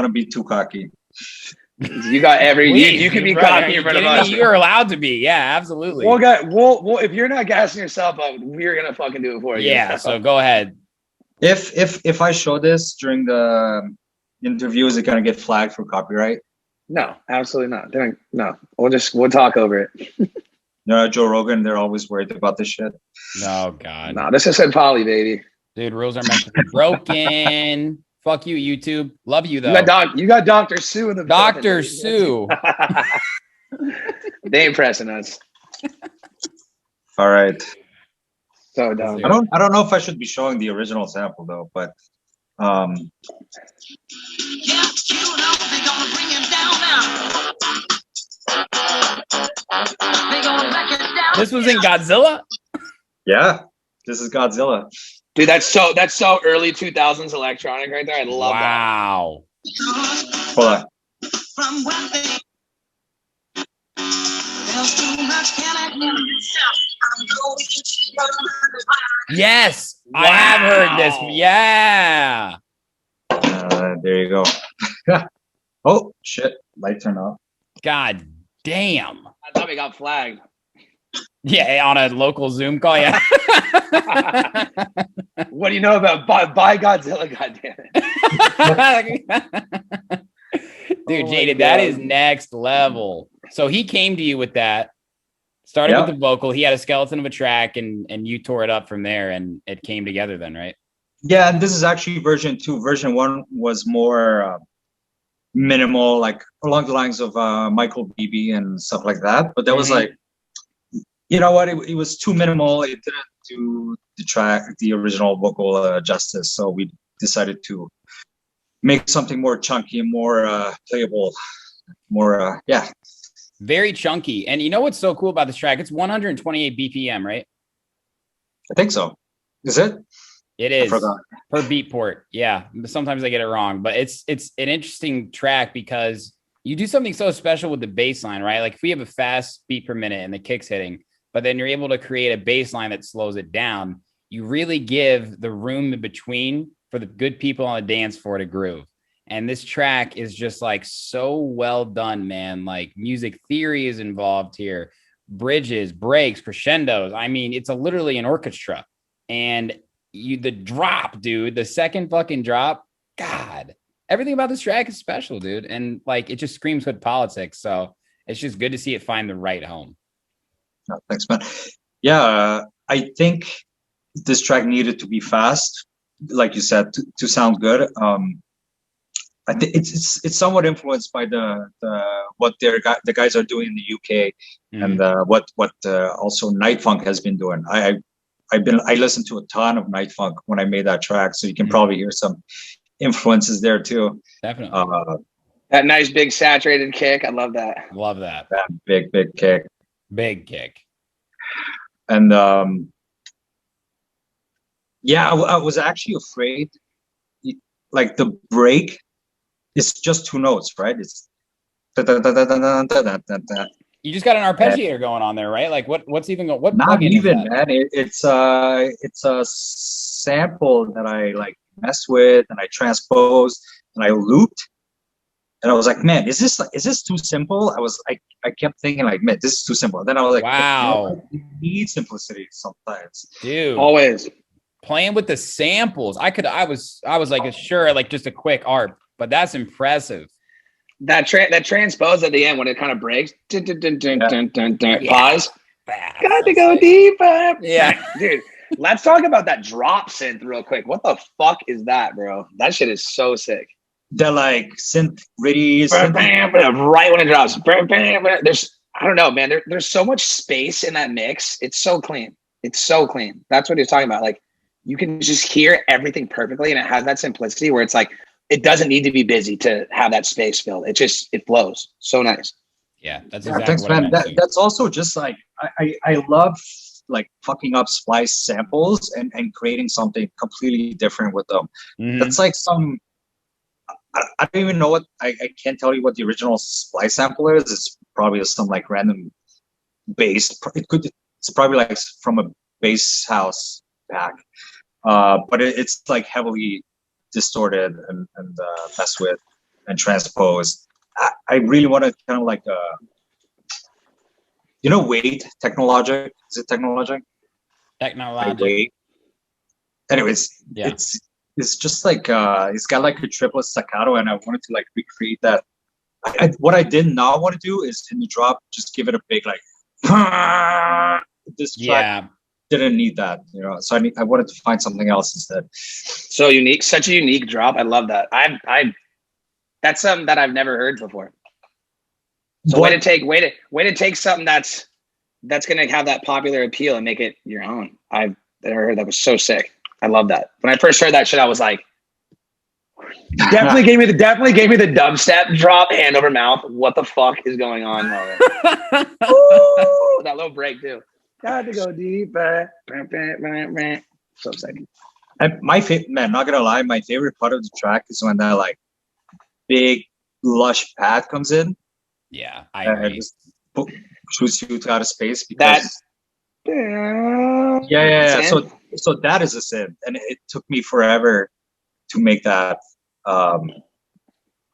to be too cocky. You got every. Please, You can be brother, cocky are in you front of kidding me? us. You're allowed to be. Yeah, absolutely. Well, if you're not gassing yourself up, we're gonna fucking do it for you. Yeah, so go ahead. If I show this during the interview, is it gonna get flagged for copyright? No, absolutely not. No, we'll talk over it. Joe Rogan, they're always worried about this shit. Oh God. No, this is said poly, baby. Dude, rules are meant to be broken. Fuck you, YouTube. Love you though. You got Dr. Sue in the Dr. Sue. They impressing us. All right. So dumb. I don't know if I should be showing the original sample though, but This was in Godzilla? yeah, this is Godzilla. Dude, that's so early 2000s electronic right there. I love that. Wow. Hold on. Yes, I have heard this. Yeah. There you go. Oh shit! Light turned off. God damn. I thought we got flagged. Yeah, on a local Zoom call. Yeah. What do you know about by Godzilla? Goddamn it! Dude, Oh Jaded, my that God. is next level. So he came to you with that. Started with the vocal. He had a skeleton of a track, and you tore it up from there, and it came together then, right? Yeah, and this is actually version 2. Version 1 was more minimal, like along the lines of Michael Beebe and stuff like that. But that was like, you know what? It was too minimal. It didn't do the original vocal justice. So we decided to make something more chunky, more playable, more Very chunky. And you know what's so cool about this track? It's 128 BPM, right? I think so. Is it? It is forgot. per beat port. Yeah. Sometimes I get it wrong, but it's an interesting track because you do something so special with the bass line, right? Like if we have a fast beat per minute and the kick's hitting, but then you're able to create a bass line that slows it down, you really give the room in between for the good people on the dance floor to groove. And this track is just like so well done, man. Like music theory is involved here, bridges, breaks, crescendos. I mean, it's literally an orchestra. And the drop, dude, the second fucking drop, God, everything about this track is special, dude. And like it just screams hood politics. So it's just good to see it find the right home. Oh, thanks, man. Yeah, I think this track needed to be fast, like you said, to sound good. I think it's somewhat influenced by what the guys are doing in the UK and what also Night Funk has been doing. I listened to a ton of Night Funk when I made that track, so you can probably hear some influences there too. Definitely. That nice big saturated kick. I love that. Love that. That big kick. Big kick. And yeah, I was actually afraid. Like the break, it's just 2 notes, right? It's You just got an arpeggiator going on there, right? Like what's even going? What not plugin even, is that? man. It's a sample that I like messed with and I transposed and I looped, and I was like, man, is this too simple? I kept thinking like, man, this is too simple. And then I was like, wow, you need simplicity sometimes, dude. Always playing with the samples. I was like, sure, like just a quick arp, but that's impressive. That transpose at the end when it kind of breaks. Pause. Got to go deeper. Yeah, dude. Let's talk about that drop synth real quick. What the fuck is that, bro? That shit is so sick. The like synth ready right when it drops. There's, I don't know, man. There's so much space in that mix. It's so clean. It's so clean. That's what he's talking about. Like you can just hear everything perfectly, and it has that simplicity where it's like it doesn't need to be busy to have that space filled. It flows. So nice. Yeah, that's exactly thanks, what man. I meant. That's also just like I love like fucking up splice samples and creating something completely different with them. That's like I don't even know what I can't tell you what the original splice sample is. It's probably some like random bass. It's probably like from a bass house pack, but it's like heavily distorted and messed with and transposed. I really want to kind of like Wait, Technologic. Is it Technologic? Technologic. Anyways, yeah. It's just like it's got like a triplet staccato, and I wanted to like recreate that. What I did not want to do is in the drop just give it a big like. This track didn't need that, So I wanted to find something else instead. So unique, such a unique drop. I love that. That's something that I've never heard before. So way to take something that's gonna have that popular appeal and make it your own. I've never heard that. Was so sick. I love that. When I first heard that shit, I was like, definitely gave me the dubstep drop, hand over mouth. What the fuck is going on? Ooh, that little break too. Got to go deeper. So sick. And not gonna lie, my favorite part of the track is when that like big lush pad comes in. Yeah, I agree. Shoots you out of space because So that is a sin, and it took me forever to make that. I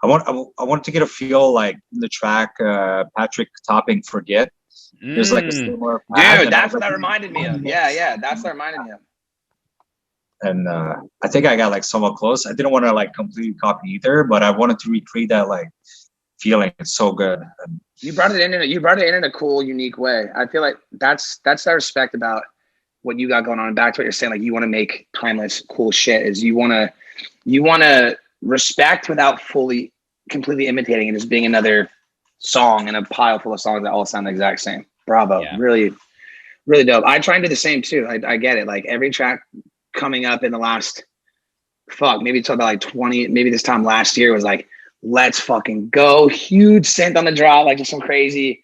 want to get a feel like in the track Patrick Topping Forget. There's like a similar pad. Dude, that's what that reminded me of. Yeah, that's what reminded me of. And I think I got like somewhat close. I didn't want to like completely copy either, but I wanted to recreate that like feeling. It's so good. You brought it in a cool, unique way. I feel like that's what I respect about what you got going on. And back to what you're saying, like you want to make timeless, cool shit. Is you want to respect without completely imitating and just being another song in a pile full of songs that all sound the exact same. Bravo, really, really dope. I try and do the same too. I get it. Like every track coming up in the last, maybe it's about like 20, maybe this time last year was like, let's fucking go. Huge synth on the drop, like just some crazy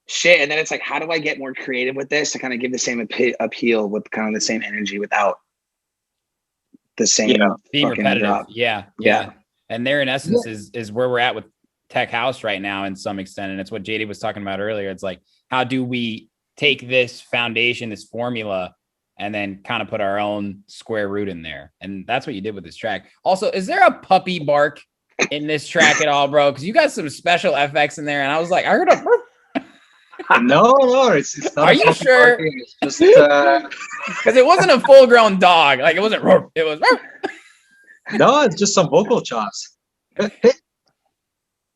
shit. And then it's like, how do I get more creative with this to kind of give the same appeal with kind of the same energy without the same being repetitive drop. Yeah. And there in essence is where we're at with tech house right now in some extent, and it's what Jaded was talking about earlier. It's like, how do we take this foundation, this formula, and then kind of put our own square root in there? And that's what you did with this track. Also, is there a puppy bark in this track at all, bro? Because you got some special FX in there, and I was like, I heard a no, it's not. Are you sure? It's just because it wasn't a full-grown dog. Like it wasn't. It was. No, it's just some vocal chops.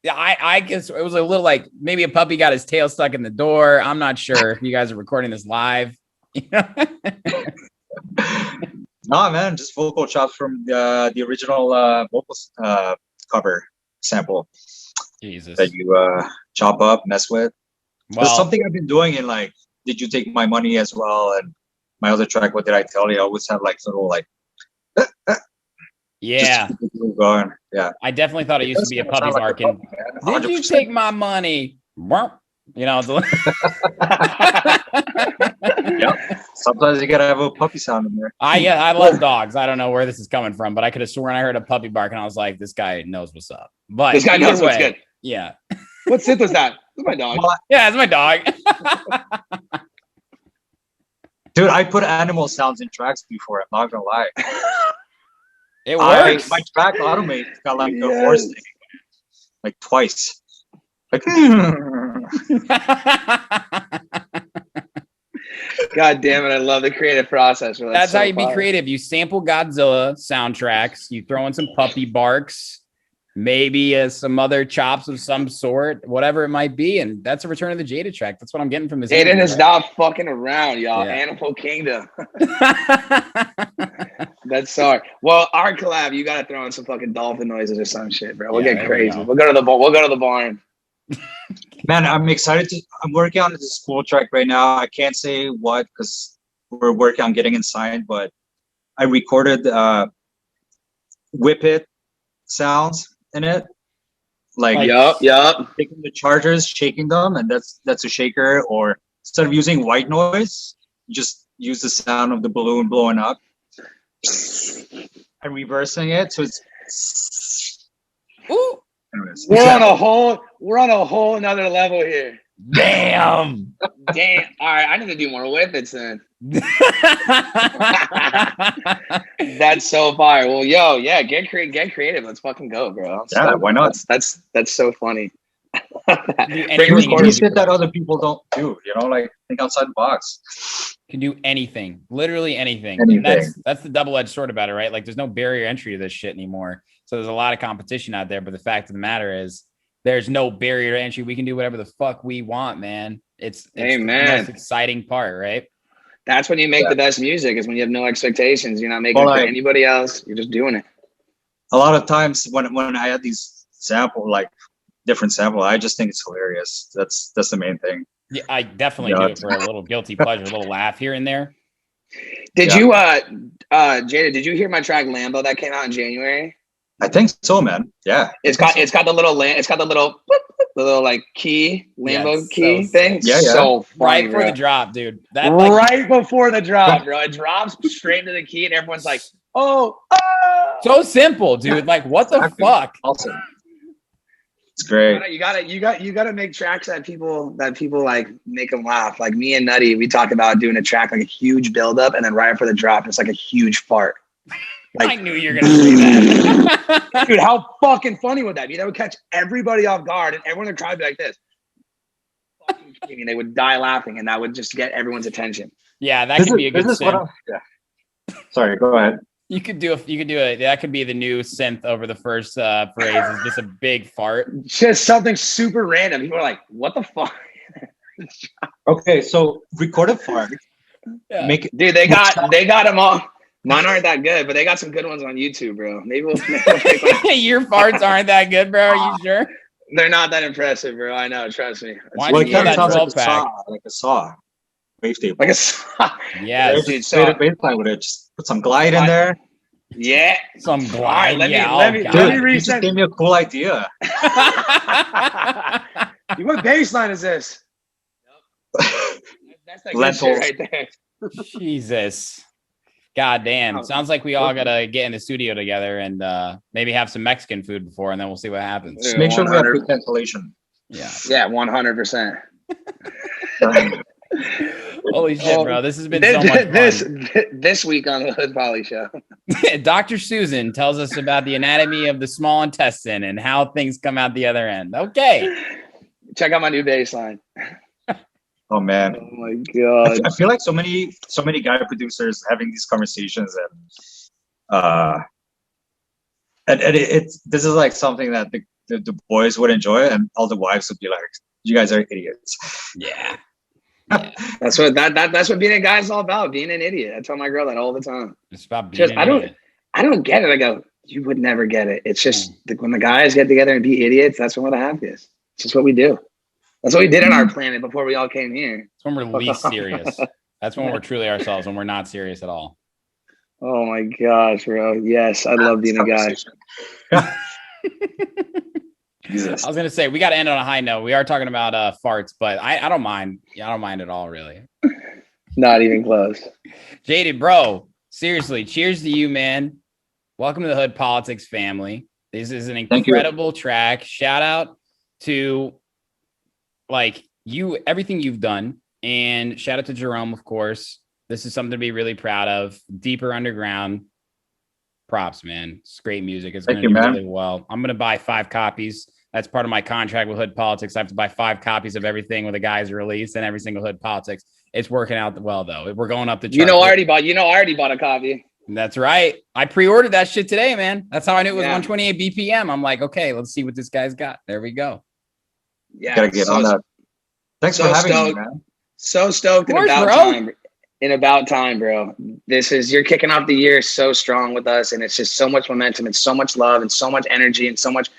Yeah, I guess it was a little like maybe a puppy got his tail stuck in the door. I'm not sure if you guys are recording this live. No, man, just vocal chops from the original vocals cover sample. Jesus. That you chop up, mess with. Well, there's something I've been doing in like Did You Take My Money as well, and my other track, What Did I Tell You? I always have like little like yeah. Going. Yeah. I definitely thought it used to be a puppy barking. Did you take my money? You know, yep. Sometimes you gotta have a puppy sound in there. I love dogs. I don't know where this is coming from, but I could have sworn I heard a puppy bark and I was like, this guy knows what's up. But this guy knows what's good. Yeah. What synth was that? It's my dog. Yeah, it's my dog. Dude, I put animal sounds in tracks before. I'm not gonna lie. It works. My track automate got like a horse thing, like twice. Like, God damn it! I love the creative process. That's so how you be creative. You sample Godzilla soundtracks. You throw in some puppy barks, maybe some other chops of some sort, whatever it might be, and that's a Return of the Jaded track. That's what I'm getting from this. Jaded is not fucking around, y'all. Yeah. Animal Kingdom. That's sorry. Well, our collab, you gotta throw in some fucking dolphin noises or some shit, bro. We'll get crazy. We'll go to the barn. Man, I'm excited I'm working on this school track right now. I can't say what because we're working on getting it signed, but I recorded whip it sounds in it. Like yup. Taking the chargers, shaking them, and that's a shaker. Or instead of using white noise, you just use the sound of the balloon blowing up and reversing it. So it's ooh. Anyways, We're on a whole another level here. Damn. Damn. All right, I need to do more with it then. That's so fire. Well, yo, yeah, get creative. Let's fucking go, bro. yeah, why not? That's so funny. Do shit that other people don't do. You know, like think outside the box. Can do anything, literally anything. Anything. That's the double-edged sword about it, right? Like there's no barrier entry to this shit anymore. So there's a lot of competition out there. But the fact of the matter is there's no barrier to entry. We can do whatever the fuck we want, man. It's the most exciting part, right? That's when you make the best music, is when you have no expectations. You're not making it for anybody else. You're just doing it. A lot of times when I had these different sample, I just think it's hilarious. That's the main thing. Yeah, I definitely do it for a little guilty pleasure, a little laugh here and there. Did you Jaded, did you hear my track Lambo that came out in January? I think so, man. Yeah. It's got the little like key Lambo key thing. Yeah. So funny, right before the drop, dude. Right before the drop, bro. It drops straight to the key and everyone's like, oh. So simple, dude. Like what the fuck? Awesome. It's great. You gotta make tracks that people like make them laugh. Like me and Nutty, we talk about doing a track like a huge buildup, and then right after the drop, it's like a huge fart. Like, I knew you were gonna say that. Dude, how fucking funny would that be? That would catch everybody off guard, and everyone would try to be like this. Fucking kidding. They would die laughing, and that would just get everyone's attention. Yeah, that could be a good synth. Sorry, go ahead. You could do it. That could be the new synth over the first phrase. Is just a big fart. Just something super random. People are like, "What the fuck?" Okay, so record a fart. Yeah. Make it. Dude, they got them all. Mine aren't that good, but they got some good ones on YouTube, bro. Maybe we'll make one. Your farts aren't that good, bro. Are you sure? They're not that impressive, bro. I know. Trust me. Why don't you get that 12-pack? Like a saw. Wave table. Like a saw. Yeah, dude. So a baseline with it. Just put some glide in there. Yeah. Some glide. Let me you just gave me a cool idea. What baseline is this? That's that good shit right there. Jesus. God damn. Sounds like we all gotta get in the studio together and maybe have some Mexican food before, and then we'll see what happens. Just make sure we have good ventilation. Yeah. Yeah, 100%. Holy shit, bro. This has been so much fun. This week on the Hood Poly Show. Dr. Susan tells us about the anatomy of the small intestine and how things come out the other end. Okay. Check out my new baseline. Oh man! Oh my god! I feel like so many guy producers having these conversations, and this is like something that the boys would enjoy, and all the wives would be like, "You guys are idiots." Yeah. That's what being a guy is all about. Being an idiot. I tell my girl that all the time. It's about being an idiot. I don't get it. I go, you would never get it. It's just when the guys get together and be idiots, that's when we're the happiest. It's just what we do. That's what we did on our planet before we all came here. It's when we're least serious. That's when we're truly ourselves, when we're not serious at all. Oh my gosh, bro. Yes, I love being a guy. Jesus. I was gonna say we got to end on a high note. We are talking about farts, but I don't mind. I don't mind at all, really. Not even close. Jaded, bro. Seriously, cheers to you, man. Welcome to the Hood Politics family. This is an incredible track. Shout out to like you, everything you've done, and shout out to Jerome, of course. This is something to be really proud of. Deeper Underground. Props, man. It's great music. It's going to do really well. I'm going to buy 5 copies. That's part of my contract with Hood Politics. I have to buy 5 copies of everything with a guy's release and every single Hood Politics. It's working out well, though. We're going up the chart. I already bought a copy. That's right. I pre-ordered that shit today, man. That's how I knew it was 128 BPM. I'm like, okay, let's see what this guy's got. There we go. Yeah. Gotta get on that. Thanks for having me, man. So stoked in about time, bro. You're kicking off the year so strong with us, and it's just so much momentum and so much love and so much energy and so much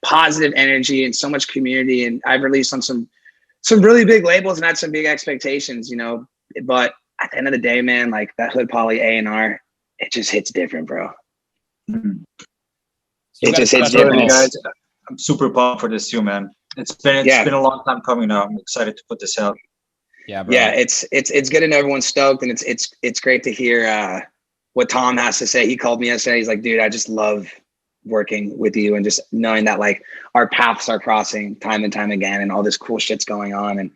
positive energy and so much community. And I've released on some really big labels and had some big expectations, you know, but at the end of the day, man, like that Hood Poly A&R, it just hits different, bro. Mm-hmm. It just hits different. Guys, I'm super pumped for this too, man. It's been a long time coming now. I'm excited to put this out. Yeah, bro. Yeah, it's good to know everyone's stoked, and it's great to hear what Tom has to say. He called me yesterday. He's like, dude, I working with you and just knowing that like our paths are crossing time and time again and all this cool shit's going on. And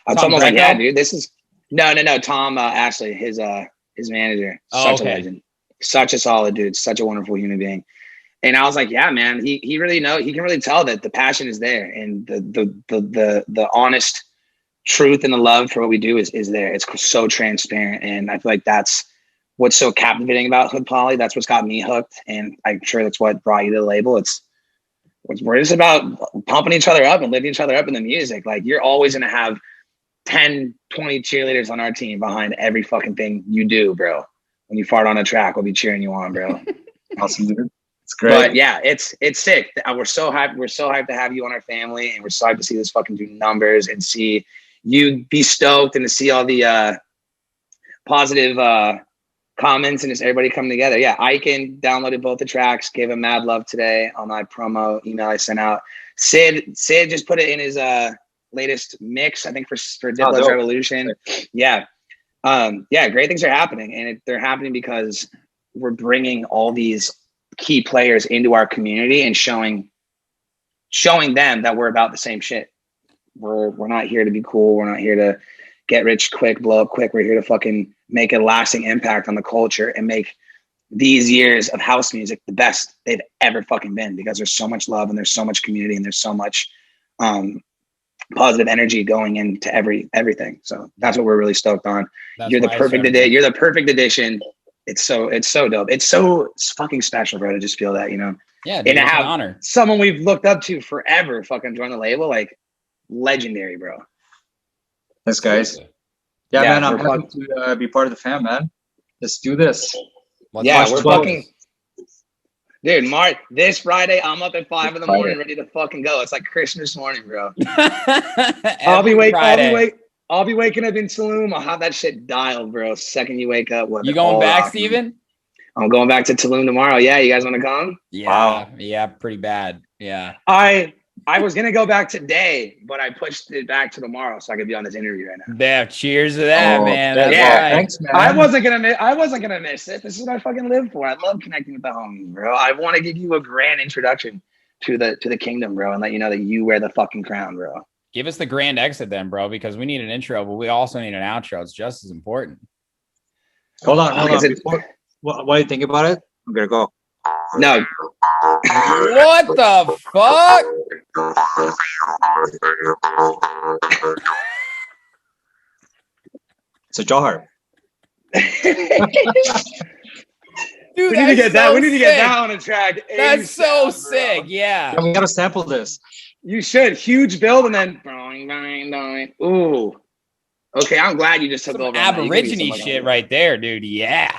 it's almost like, yeah, dude, this is no, Tom Ashley, his manager, such a legend, such a solid dude, such a wonderful human being. And I was like, yeah, man, he can really tell that the passion is there and the honest truth and the love for what we do is there. It's so transparent. And I feel like that's what's so captivating about Hood Poly. That's what's got me hooked. And I'm sure that's what brought you to the label. We're just about pumping each other up and lifting each other up in the music. Like you're always going to have 10, 20 cheerleaders on our team behind every fucking thing you do, bro. When you fart on a track, we'll be cheering you on, bro. Awesome, dude. It's great. But yeah, it's sick. We're so hyped. We're so hyped to have you on our family, and we're so hyped to see this fucking do numbers and see you be stoked and to see all the positive comments and just everybody coming together. Yeah, Icon downloaded both the tracks, gave him mad love today on my promo email I sent out. Sid just put it in his latest mix, I think for Diplo's Revolution. Yeah. Great things are happening, and they're happening because we're bringing all these key players into our community and showing them that we're about the same shit. We're not here to be cool. We're not here to get rich quick, blow up quick. We're here to fucking make a lasting impact on the culture and make these years of house music the best they've ever fucking been, because there's so much love and there's so much community and there's so much positive energy going into everything. So that's what we're really stoked on. You're the perfect addition. It's so dope. It's fucking special, bro, to just feel that, you know. Yeah, and to have an honor. Someone we've looked up to forever fucking join the label, like legendary, bro. Thanks, guys. Yeah, man, I'm happy to be part of the fam, man. Let's do this. We're fucking. Dude, Mark, this Friday, I'm up at 5 in the morning ready to fucking go. It's like Christmas morning, bro. I'll be waking up in Tulum. I'll have that shit dialed, bro. Second you wake up. You going back, Steven? I'm going back to Tulum tomorrow. Yeah, you guys want to come? Yeah, wow. Yeah, pretty bad. Yeah. I was gonna go back today, but I pushed it back to tomorrow so I could be on this interview right now. Yeah, cheers to that, man. That's right. Thanks, man. I wasn't gonna miss it. This is what I fucking live for. I love connecting with the homies, bro. I want to give you a grand introduction to the kingdom, bro, and let you know that you wear the fucking crown, bro. Give us the grand exit then, bro, because we need an intro, but we also need an outro. It's just as important. Hold on. What do you think about it? I'm gonna go. No. What the fuck? It's a jar. Dude, we need to get that. We need to get that on a track. That's so sick. Yeah. We gotta sample this. You should. Huge build and then. Ooh. Okay, I'm glad you just took over. Aborigine shit right there, dude. Yeah.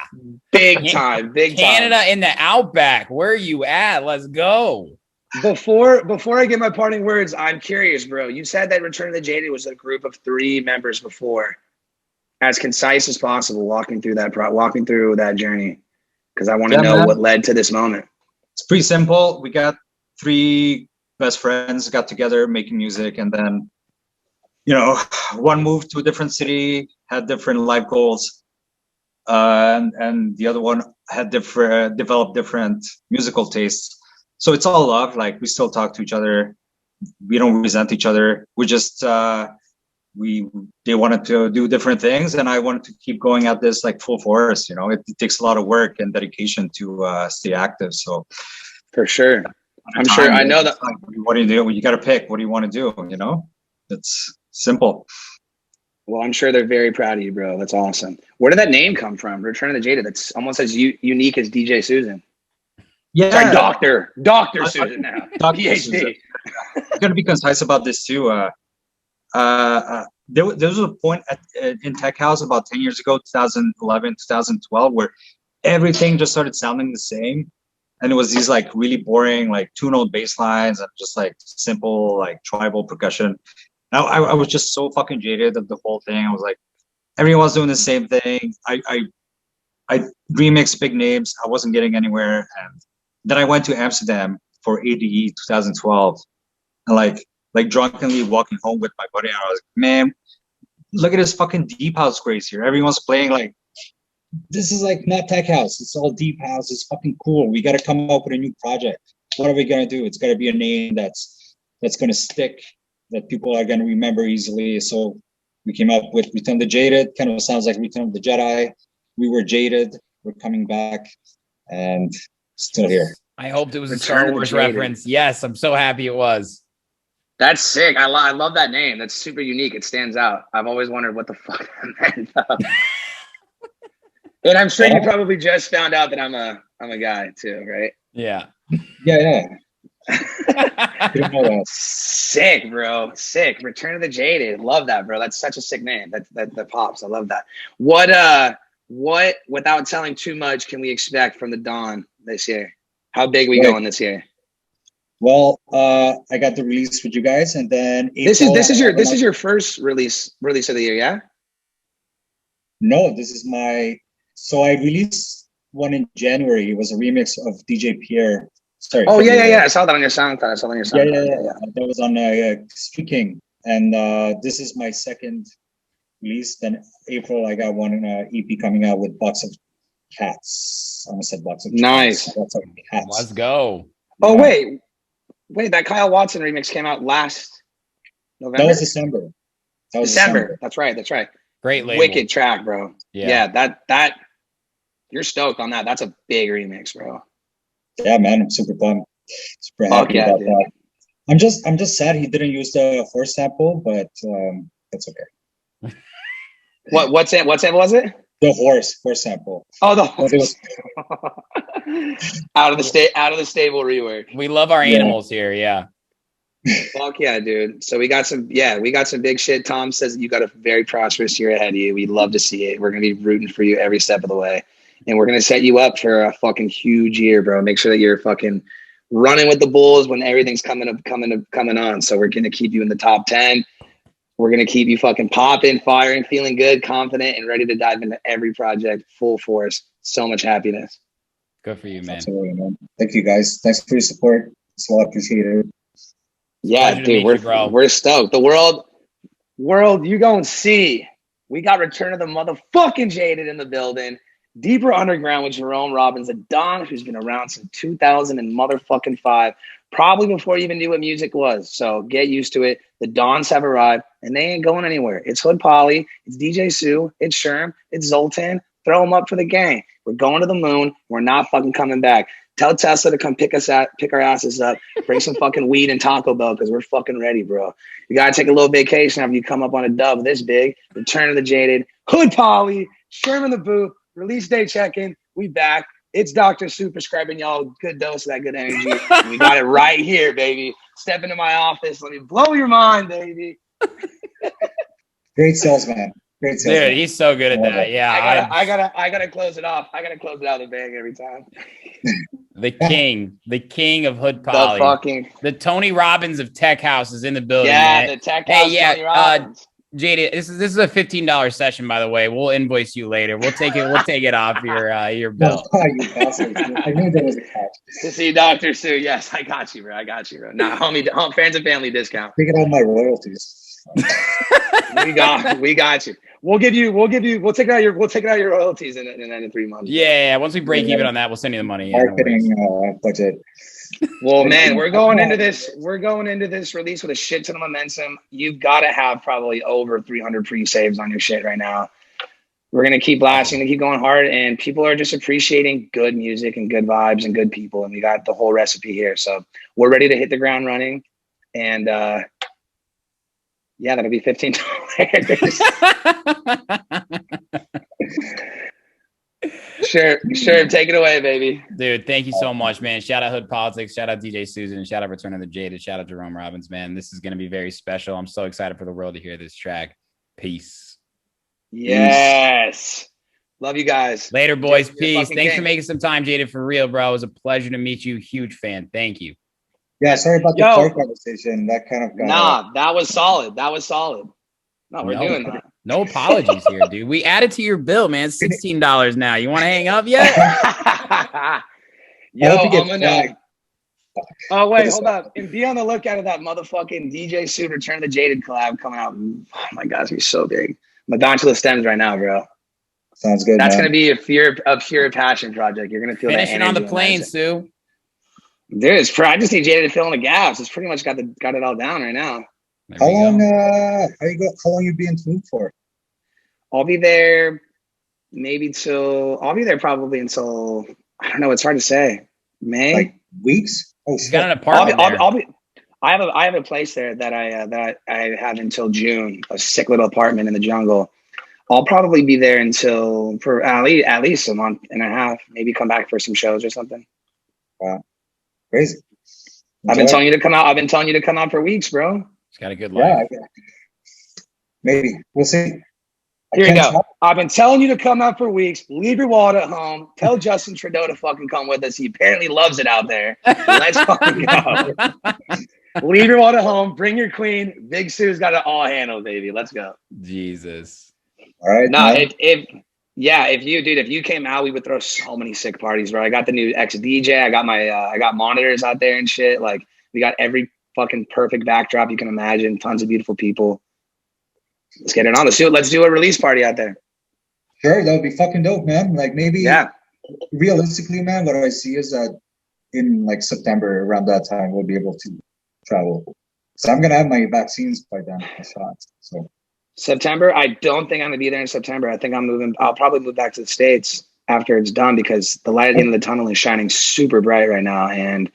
Big time. Canada in the outback. Where are you at? Let's go. Before I get my parting words, I'm curious, bro. You said that Return of the Jaded was a group of 3 members before. As concise as possible, walking through that journey, because I want to know what led to this moment. It's pretty simple. We got 3 best friends got together making music, and then, you know, one moved to a different city, had different life goals, and the other one had developed different musical tastes. So it's all love. Like, we still talk to each other. We don't resent each other. We just they wanted to do different things, and I wanted to keep going at this like full force. You know, it takes a lot of work and dedication to stay active. So for sure, I'm sure. I know that. Like, what do you do? You got to pick. What do you want to do? You know, it's simple. Well, I'm sure they're very proud of you, bro. That's awesome. Where did that name come from? Return of the Jaded. That's almost as unique as DJ Susan. Yeah, it's like Doctor Susan now. Dr. Susan. I'm gonna be concise about this too. There was a point in Tech House about 10 years ago, 2011, 2012, where everything just started sounding the same. And it was these like really boring, like 2-note bass lines and just like simple, like tribal percussion. Now I was just so fucking jaded of the whole thing. I was like, everyone was doing the same thing. I remixed big names. I wasn't getting anywhere. And then I went to Amsterdam for ADE 2012. And like drunkenly walking home with my buddy, and I was like, man, look at this fucking deep house craze here. Everyone's playing like, this is like not tech house. It's all deep house. It's fucking cool. We got to come up with a new project. what are we gonna do? It's gotta be a name that's gonna stick, that people are gonna remember easily. So we came up with Return of the Jaded. Kind of sounds like Return of the Jedi. We were jaded. We're coming back, and still here. I hoped it was a Return Star of the Wars Jaded. reference. Yes, I'm so happy it was. That's sick. I love that name. That's super unique. It stands out. I've always wondered what the fuck that meant. And I'm sure you probably just found out that I'm a guy too, right? Yeah. Yeah. Sick, bro. Sick. Return of the Jaded. Love that, bro. That's such a sick name. That pops. I love that. What without telling too much can we expect from the Dawn this year? How big are we going this year? Well, I got the release with you guys, and then this is your first release of the year, yeah? No, this is my. So I released one in January. It was a remix of DJ Pierre. Sorry. Oh yeah. I saw that on your SoundCloud. Yeah. That was on Street King, and this is my second release. Then April, I got one EP coming out with Box of Cats. I almost said Box of Nice. Cats. Box of Cats. Let's go. Oh wait, that Kyle Watson remix came out last November. That was December. December. That's right. Great label. Wicked track, bro. Yeah. That you're stoked on that. That's a big remix, bro. Yeah, man, I'm super pumped. Super happy about that. I'm just sad he didn't use the horse sample, but that's okay. What sample was it? The horse sample. Oh, the horse. out of the stable rework. We love our animals here, yeah. Fuck yeah, dude. So we got some big shit. Tom says you got a very prosperous year ahead of you. We'd love to see it. We're gonna be rooting for you every step of the way. And we're gonna set you up for a fucking huge year, bro. Make sure that you're fucking running with the Bulls when everything's coming on. So we're gonna keep you in the top 10. We're gonna keep you fucking popping, firing, feeling good, confident, and ready to dive into every project full force. So much happiness. Good for you, man. Absolutely, man. Thank you, guys. Thanks for your support. It's a lot appreciated. Yeah, dude, we're stoked. The world, you gonna see. We got Return of the motherfucking Jaded in the building. Deeper Underground with Jerome Robbins, a Don who's been around since 2005, probably before you even knew what music was. So get used to it. The Dons have arrived, and they ain't going anywhere. It's Hood Polly, it's DJ Sue, it's Sherm, it's Zoltan. Throw them up for the gang. We're going to the moon. We're not fucking coming back. Tell Tesla to come pick our asses up. Bring some fucking weed and Taco Bell because we're fucking ready, bro. You gotta take a little vacation after you come up on a dub this big. Return of the Jaded, Hood Polly, Sherm in the booth. Release day check-in. We back. It's Dr. Sue prescribing y'all a good dose of that good energy. And we got it right here, baby. Step into my office. Let me blow your mind, baby. Great salesman. Great salesman. Dude, he's so good at that. Yeah. I gotta close it off. I gotta close it out of the bag every time. The king of Hood Polly. The Tony Robbins of Tech House is in the building. Yeah, man. the Tech House. Hey, Tony Robbins. Jaded, this is a $15 session, by the way. We'll invoice you later. We'll take it off your bill. I knew there was a catch. To see Dr. Sue. Yes, I got you, bro. Nah, homie, fans and family discount. Taking all my royalties. we got you. We'll take out your royalties in 3 months. Yeah. Once we break even on that, we'll send you the money. Marketing budget. Well, man, we're going into this release with a shit ton of momentum. You've got to have probably over 300 pre-saves on your shit right now. We're going to keep blasting and keep going hard, and people are just appreciating good music and good vibes and good people, and we got the whole recipe here. So we're ready to hit the ground running, and that'll be $15. Sure, take it away, baby. Dude, thank you so much, man. Shout out Hood Politics, shout out DJ Susan, shout out Return of the Jaded, shout out Jerome Robbins, man. This is going to be very special. I'm so excited for the world to hear this track. Peace. Yes. Love you guys. Later, boys. Peace. Thanks for making some time, Jaded, for real, bro. It was a pleasure to meet you. Huge fan. Thank you. Yeah, sorry about the car conversation. That kind of got that was solid. No, we're doing that. No apologies here, dude. We added to your bill, man. $16 now. You want to hang up yet? Yo, I'm gonna. Oh wait, hold up, and be on the lookout of that motherfucking DJ Sue Return of the Jaded collab coming out. Oh my God, it's gonna be so big. I'm going to the stems right now, bro. Sounds good. That's gonna be a pure passion project. You're gonna feel finishing that on the plane, Sue. Dude, I just need Jaded to fill in the gaps. It's pretty much got it all down right now. How long? How long you be in Tulum for? I'll be there I'll be there probably until I don't know. It's hard to say. May, like weeks. Oh, He's got an apartment there. I have a place there that I have until June. A sick little apartment in the jungle. I'll probably be there until for at least a month and a half. Maybe come back for some shows or something. Wow, crazy. I've been telling you to come out. I've been telling you to come out for weeks, bro. He's got a good life. Yeah, maybe we'll see. Here you go. I've been telling you to come out for weeks. Leave your wallet at home. Tell Justin Trudeau to fucking come with us. He apparently loves it out there. Let's fucking go. Leave your wallet at home. Bring your queen. Big Sue's got it all handled, baby. Let's go. Jesus. All right. No, if you came out, we would throw so many sick parties, bro. I got the new X DJ. I got my I got monitors out there and shit. Like we got every fucking perfect backdrop you can imagine. Tons of beautiful people. Let's get it on. Let's do a release party out there. Sure, that would be fucking dope, man. Like maybe realistically, man, what I see is that in like September around that time we'll be able to travel. So I'm gonna have my vaccines by then, my shots. So September, I don't think I'm gonna be there in September. I think I'll probably move back to the States after it's done because the light at the end of the tunnel is shining super bright right now. And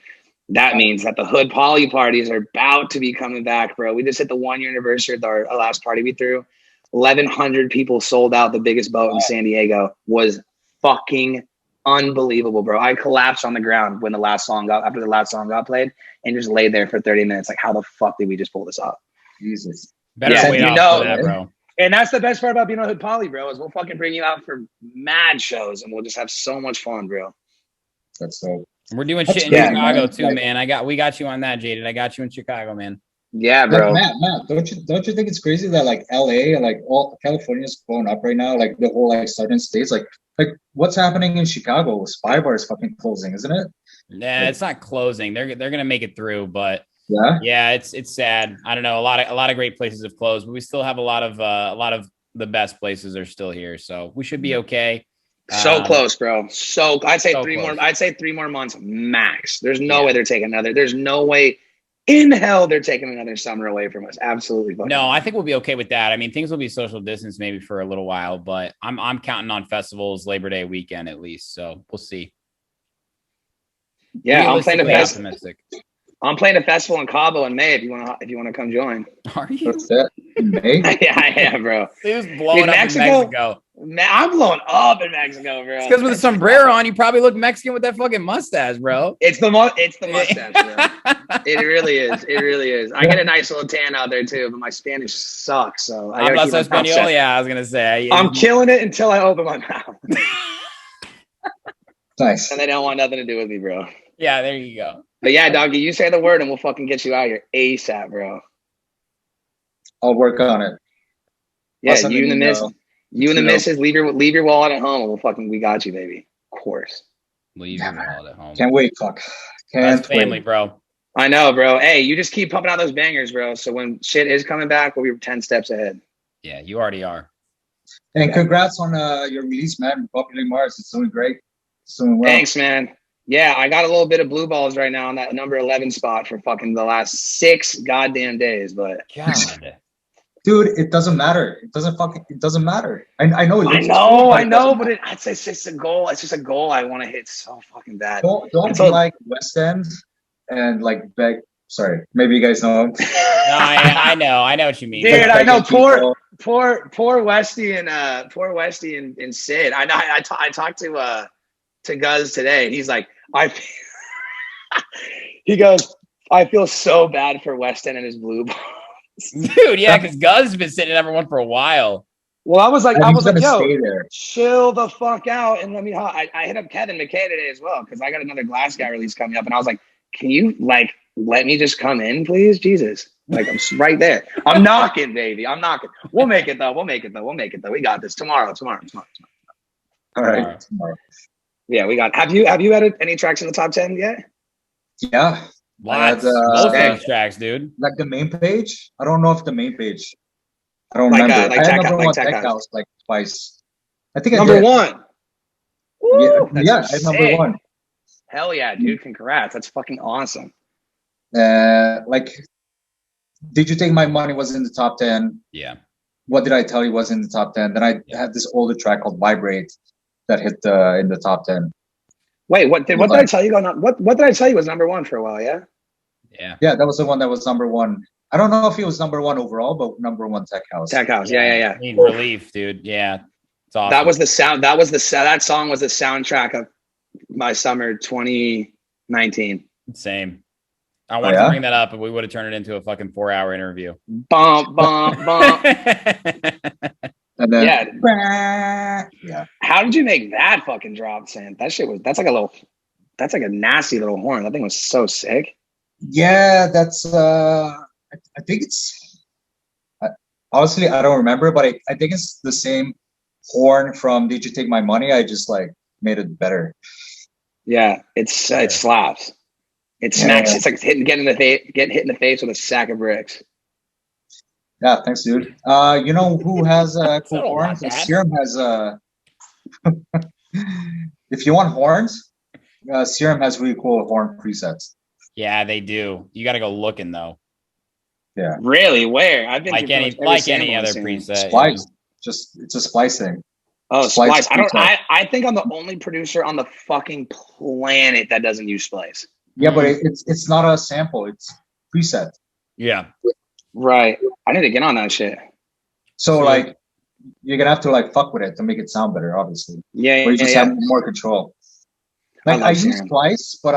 that means that the Hood Poly parties are about to be coming back, bro. We just hit the 1 year anniversary of our last party we threw. 1,100 people sold out the biggest boat in San Diego. Was fucking unbelievable, bro. I collapsed on the ground after the last song got played and just laid there for 30 minutes. Like, how the fuck did we just pull this off? Jesus. Better wait off for that, bro. And that's the best part about being on Hood Poly, bro, is we'll fucking bring you out for mad shows and we'll just have so much fun, bro. That's so. We're doing shit in Chicago too, man. We got you on that, Jaded. I got you in Chicago, man. Yeah, bro. Matt, don't you think it's crazy that like LA and like all California's blowing up right now? Like the whole like southern states, like what's happening in Chicago? Spy Bar is fucking closing, isn't it? Nah, it's not closing. They're gonna make it through, but yeah, it's sad. I don't know. A lot of great places have closed, but we still have a lot of the best places are still here, so we should be okay. So close, bro. So I'd say so 3 close. more. I'd say 3 more months max. There's no way they're taking another. There's no way in hell they're taking another summer away from us. Absolutely. No, I think we'll be okay with that. I mean, things will be social distance maybe for a little while, but I'm counting on festivals Labor Day weekend at least. So we'll see. Yeah, I'm playing a festival in Cabo in May. If you want to come join. Are you? What's that? In May? Yeah, I am, bro. Who's blowing up in Mexico? Man, I'm blowing up in Mexico, bro. It's because with the sombrero on, you probably look Mexican with that fucking mustache, bro. It's the mustache, bro. It really is. It really is. I get a nice little tan out there too, but my Spanish sucks. So I Hablas español? Yeah, I was gonna say. I'm killing it until I open my mouth. Nice. And they don't want nothing to do with me, bro. Yeah, there you go. But yeah, doggy, you say the word and we'll fucking get you out here ASAP, bro. I'll work on it. Yeah, you and the missus, leave your wallet at home and we got you, baby. Of course. Leave your wallet at home. Can't wait, fuck. That's family, bro. I know, bro. Hey, you just keep pumping out those bangers, bro. So when shit is coming back, we'll be 10 steps ahead. Yeah, you already are. And congrats on your release, man. Popular Mars. It's doing great. It's doing well. Thanks, man. Yeah, I got a little bit of blue balls right now on that number 11 spot for fucking the last 6 goddamn days, but God. Dude, it doesn't matter. It doesn't matter. I know. I know, but it's just a goal. It's just a goal I want to hit so fucking bad. Don't be like West End and like beg. Sorry, maybe you guys know. No, I know what you mean. Dude, I know. Poor Westy and Sid. I know. I talked to Guz today, and he's like, he goes, I feel so bad for West End and his blue balls. Dude, yeah, because Guz has been sitting at number 1 for a while. Well, I was like, yo, chill the fuck out and let me. I hit up Kevin McKay today as well because I got another Glass Guy release coming up, and I was like, can you like let me just come in, please, Jesus? Like I'm right there. I'm knocking, baby. I'm knocking. We'll make it though. We got this tomorrow. All right. Tomorrow. Yeah, we got. Have you added any tracks in the top 10 yet? Yeah. Lots of tracks, dude. Like the main page? I don't know if the main page. I don't remember. I had number 1 Tech House like twice. I think number 1. Yeah, I had number 1. Hell yeah, dude! Congrats. That's fucking awesome. Like, Did You Take My Money was in the top 10. Yeah. What Did I Tell You was in the top 10. Then I had this older track called Vibrate that hit in the top 10. Wait, what did I tell you? What did I tell you was number one for a while? Yeah. Yeah, that was the one that was number one. I don't know if it was number one overall, but number one tech house. Tech house. Yeah. Need relief, dude. Yeah. It's awesome. That was the sound. That song was the soundtrack of my summer 2019. Same. I wanted to bring that up, but we would have turned it into a fucking 4-hour interview. Bump, bump, bump. And then, yeah. How did you make that fucking drop, Sam? That's like a nasty little horn. That thing was so sick. Yeah, that's I think it's honestly I don't remember, but I think it's the same horn from Did You Take My Money. I just like made it better. Yeah, it slaps. It smacks. It's like getting hit in the face with a sack of bricks. Yeah, thanks, dude. You know who has cool horns? Sherm has if you want horns, Sherm has really cool horn presets. Yeah, they do. You got to go looking though. Yeah. Really? Where? I've been like any other preset. Splice. It's a splice thing. Oh, Splice. I think I'm the only producer on the fucking planet that doesn't use Splice. Yeah, but it's not a sample. It's preset. Yeah. Right. I need to get on that shit. So like, you're gonna have to like fuck with it to make it sound better, obviously. Yeah. Or you just have more control. Like I use Splice, but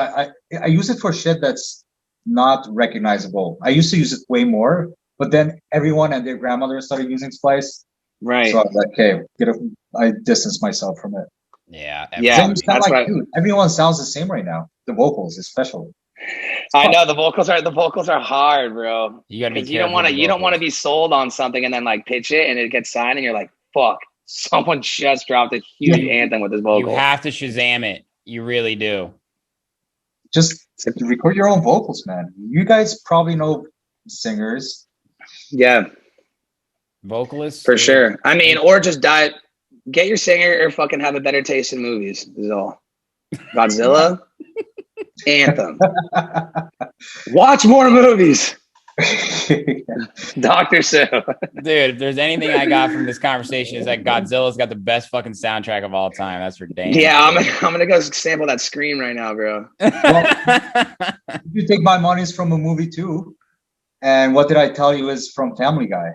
I use it for shit that's not recognizable. I used to use it way more, but then everyone and their grandmother started using Splice. Right. So I was like, okay, I distance myself from it. Yeah. That's right. Dude, everyone sounds the same right now. The vocals, especially. I know the vocals are hard, bro. You gotta be you don't want to be sold on something and then like pitch it and it gets signed and you're like, fuck, someone just dropped a huge anthem with his vocal. You have to Shazam it. You really do. Just record your own vocals, man. You guys probably know singers. Yeah. Vocalists? For sure. I mean, or just get your singer or fucking have a better taste in movies is all. Godzilla. Anthem. Watch more movies. Dr. Sue. Dude, if there's anything I got from this conversation is that Godzilla's got the best fucking soundtrack of all time. That's for damn. Yeah, I'm gonna go sample that scream right now, bro. Well, You Take My Money is from a movie too. And What Did I Tell You is from Family Guy.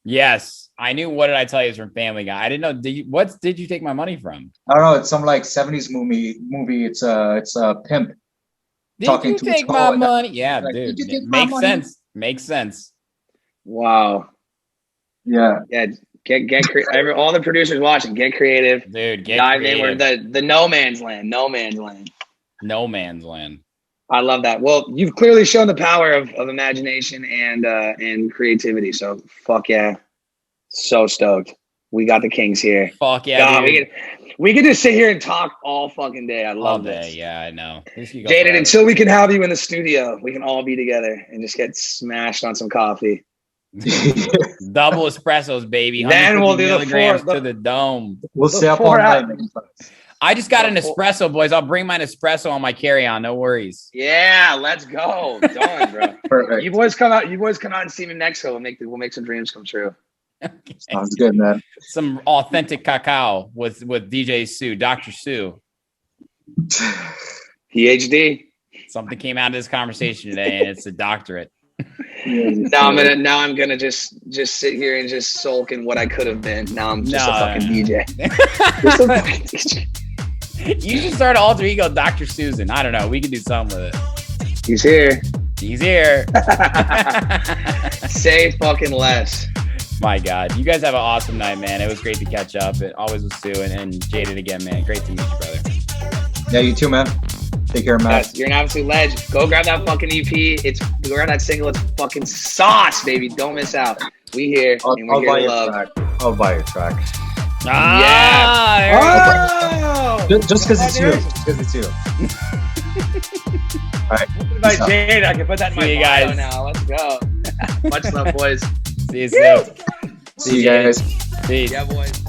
Yes. I knew What Did I Tell You is from Family Guy. I didn't know. What did you take my money from? I don't know. It's some like 70s movie. It's a pimp. Did you take my money? Yeah, like, dude. Makes sense. Makes sense. Wow. Yeah. Yeah. Get creative. All the producers watching, get creative. Dude, get dive creative. in. We're the no man's land. No man's land. No man's land. I love that. Well, you've clearly shown the power of imagination and creativity. So fuck yeah. So stoked. We got the Kings here. Fuck yeah. God, we could just sit here and talk all fucking day. I love this. Yeah, I know. Jaded, until we can have you in the studio, we can all be together and just get smashed on some coffee. Double espressos, baby. Then we'll do to the dome. We'll stay up all night. I just got an espresso, boys. I'll bring my espresso on my carry-on. No worries. Yeah, let's go. Done, bro. Perfect. You boys come out and see me next week. We'll make some dreams come true. Okay. Sounds good, man. Some authentic cacao with DJ Sue, Dr. Sue. PhD. Something came out of this conversation today, and it's a doctorate. Now I'm gonna just sit here and just sulk in what I could have been. Now I'm just a fucking DJ. Just a fucking DJ. You should start an alter ego, Dr. Susan. I don't know. We can do something with it. He's here. He's here. Say fucking less. My God. You guys have an awesome night, man. It was great to catch up. It always was Sue and Jaded again, man. Great to meet you, brother. Yeah, you too, man. Take care, Matt. Yes, you're an absolute legend. Go grab that fucking EP. Go grab that single. It's fucking sauce, baby. Don't miss out. We here. And we're here to love. I'll buy your track. Yeah. Just because it's you. Just because it's you. All right. By Jade, I can put that in my bio guys. now. Let's go. Much love, boys. See you soon. See you guys. Peace. Yeah, boys.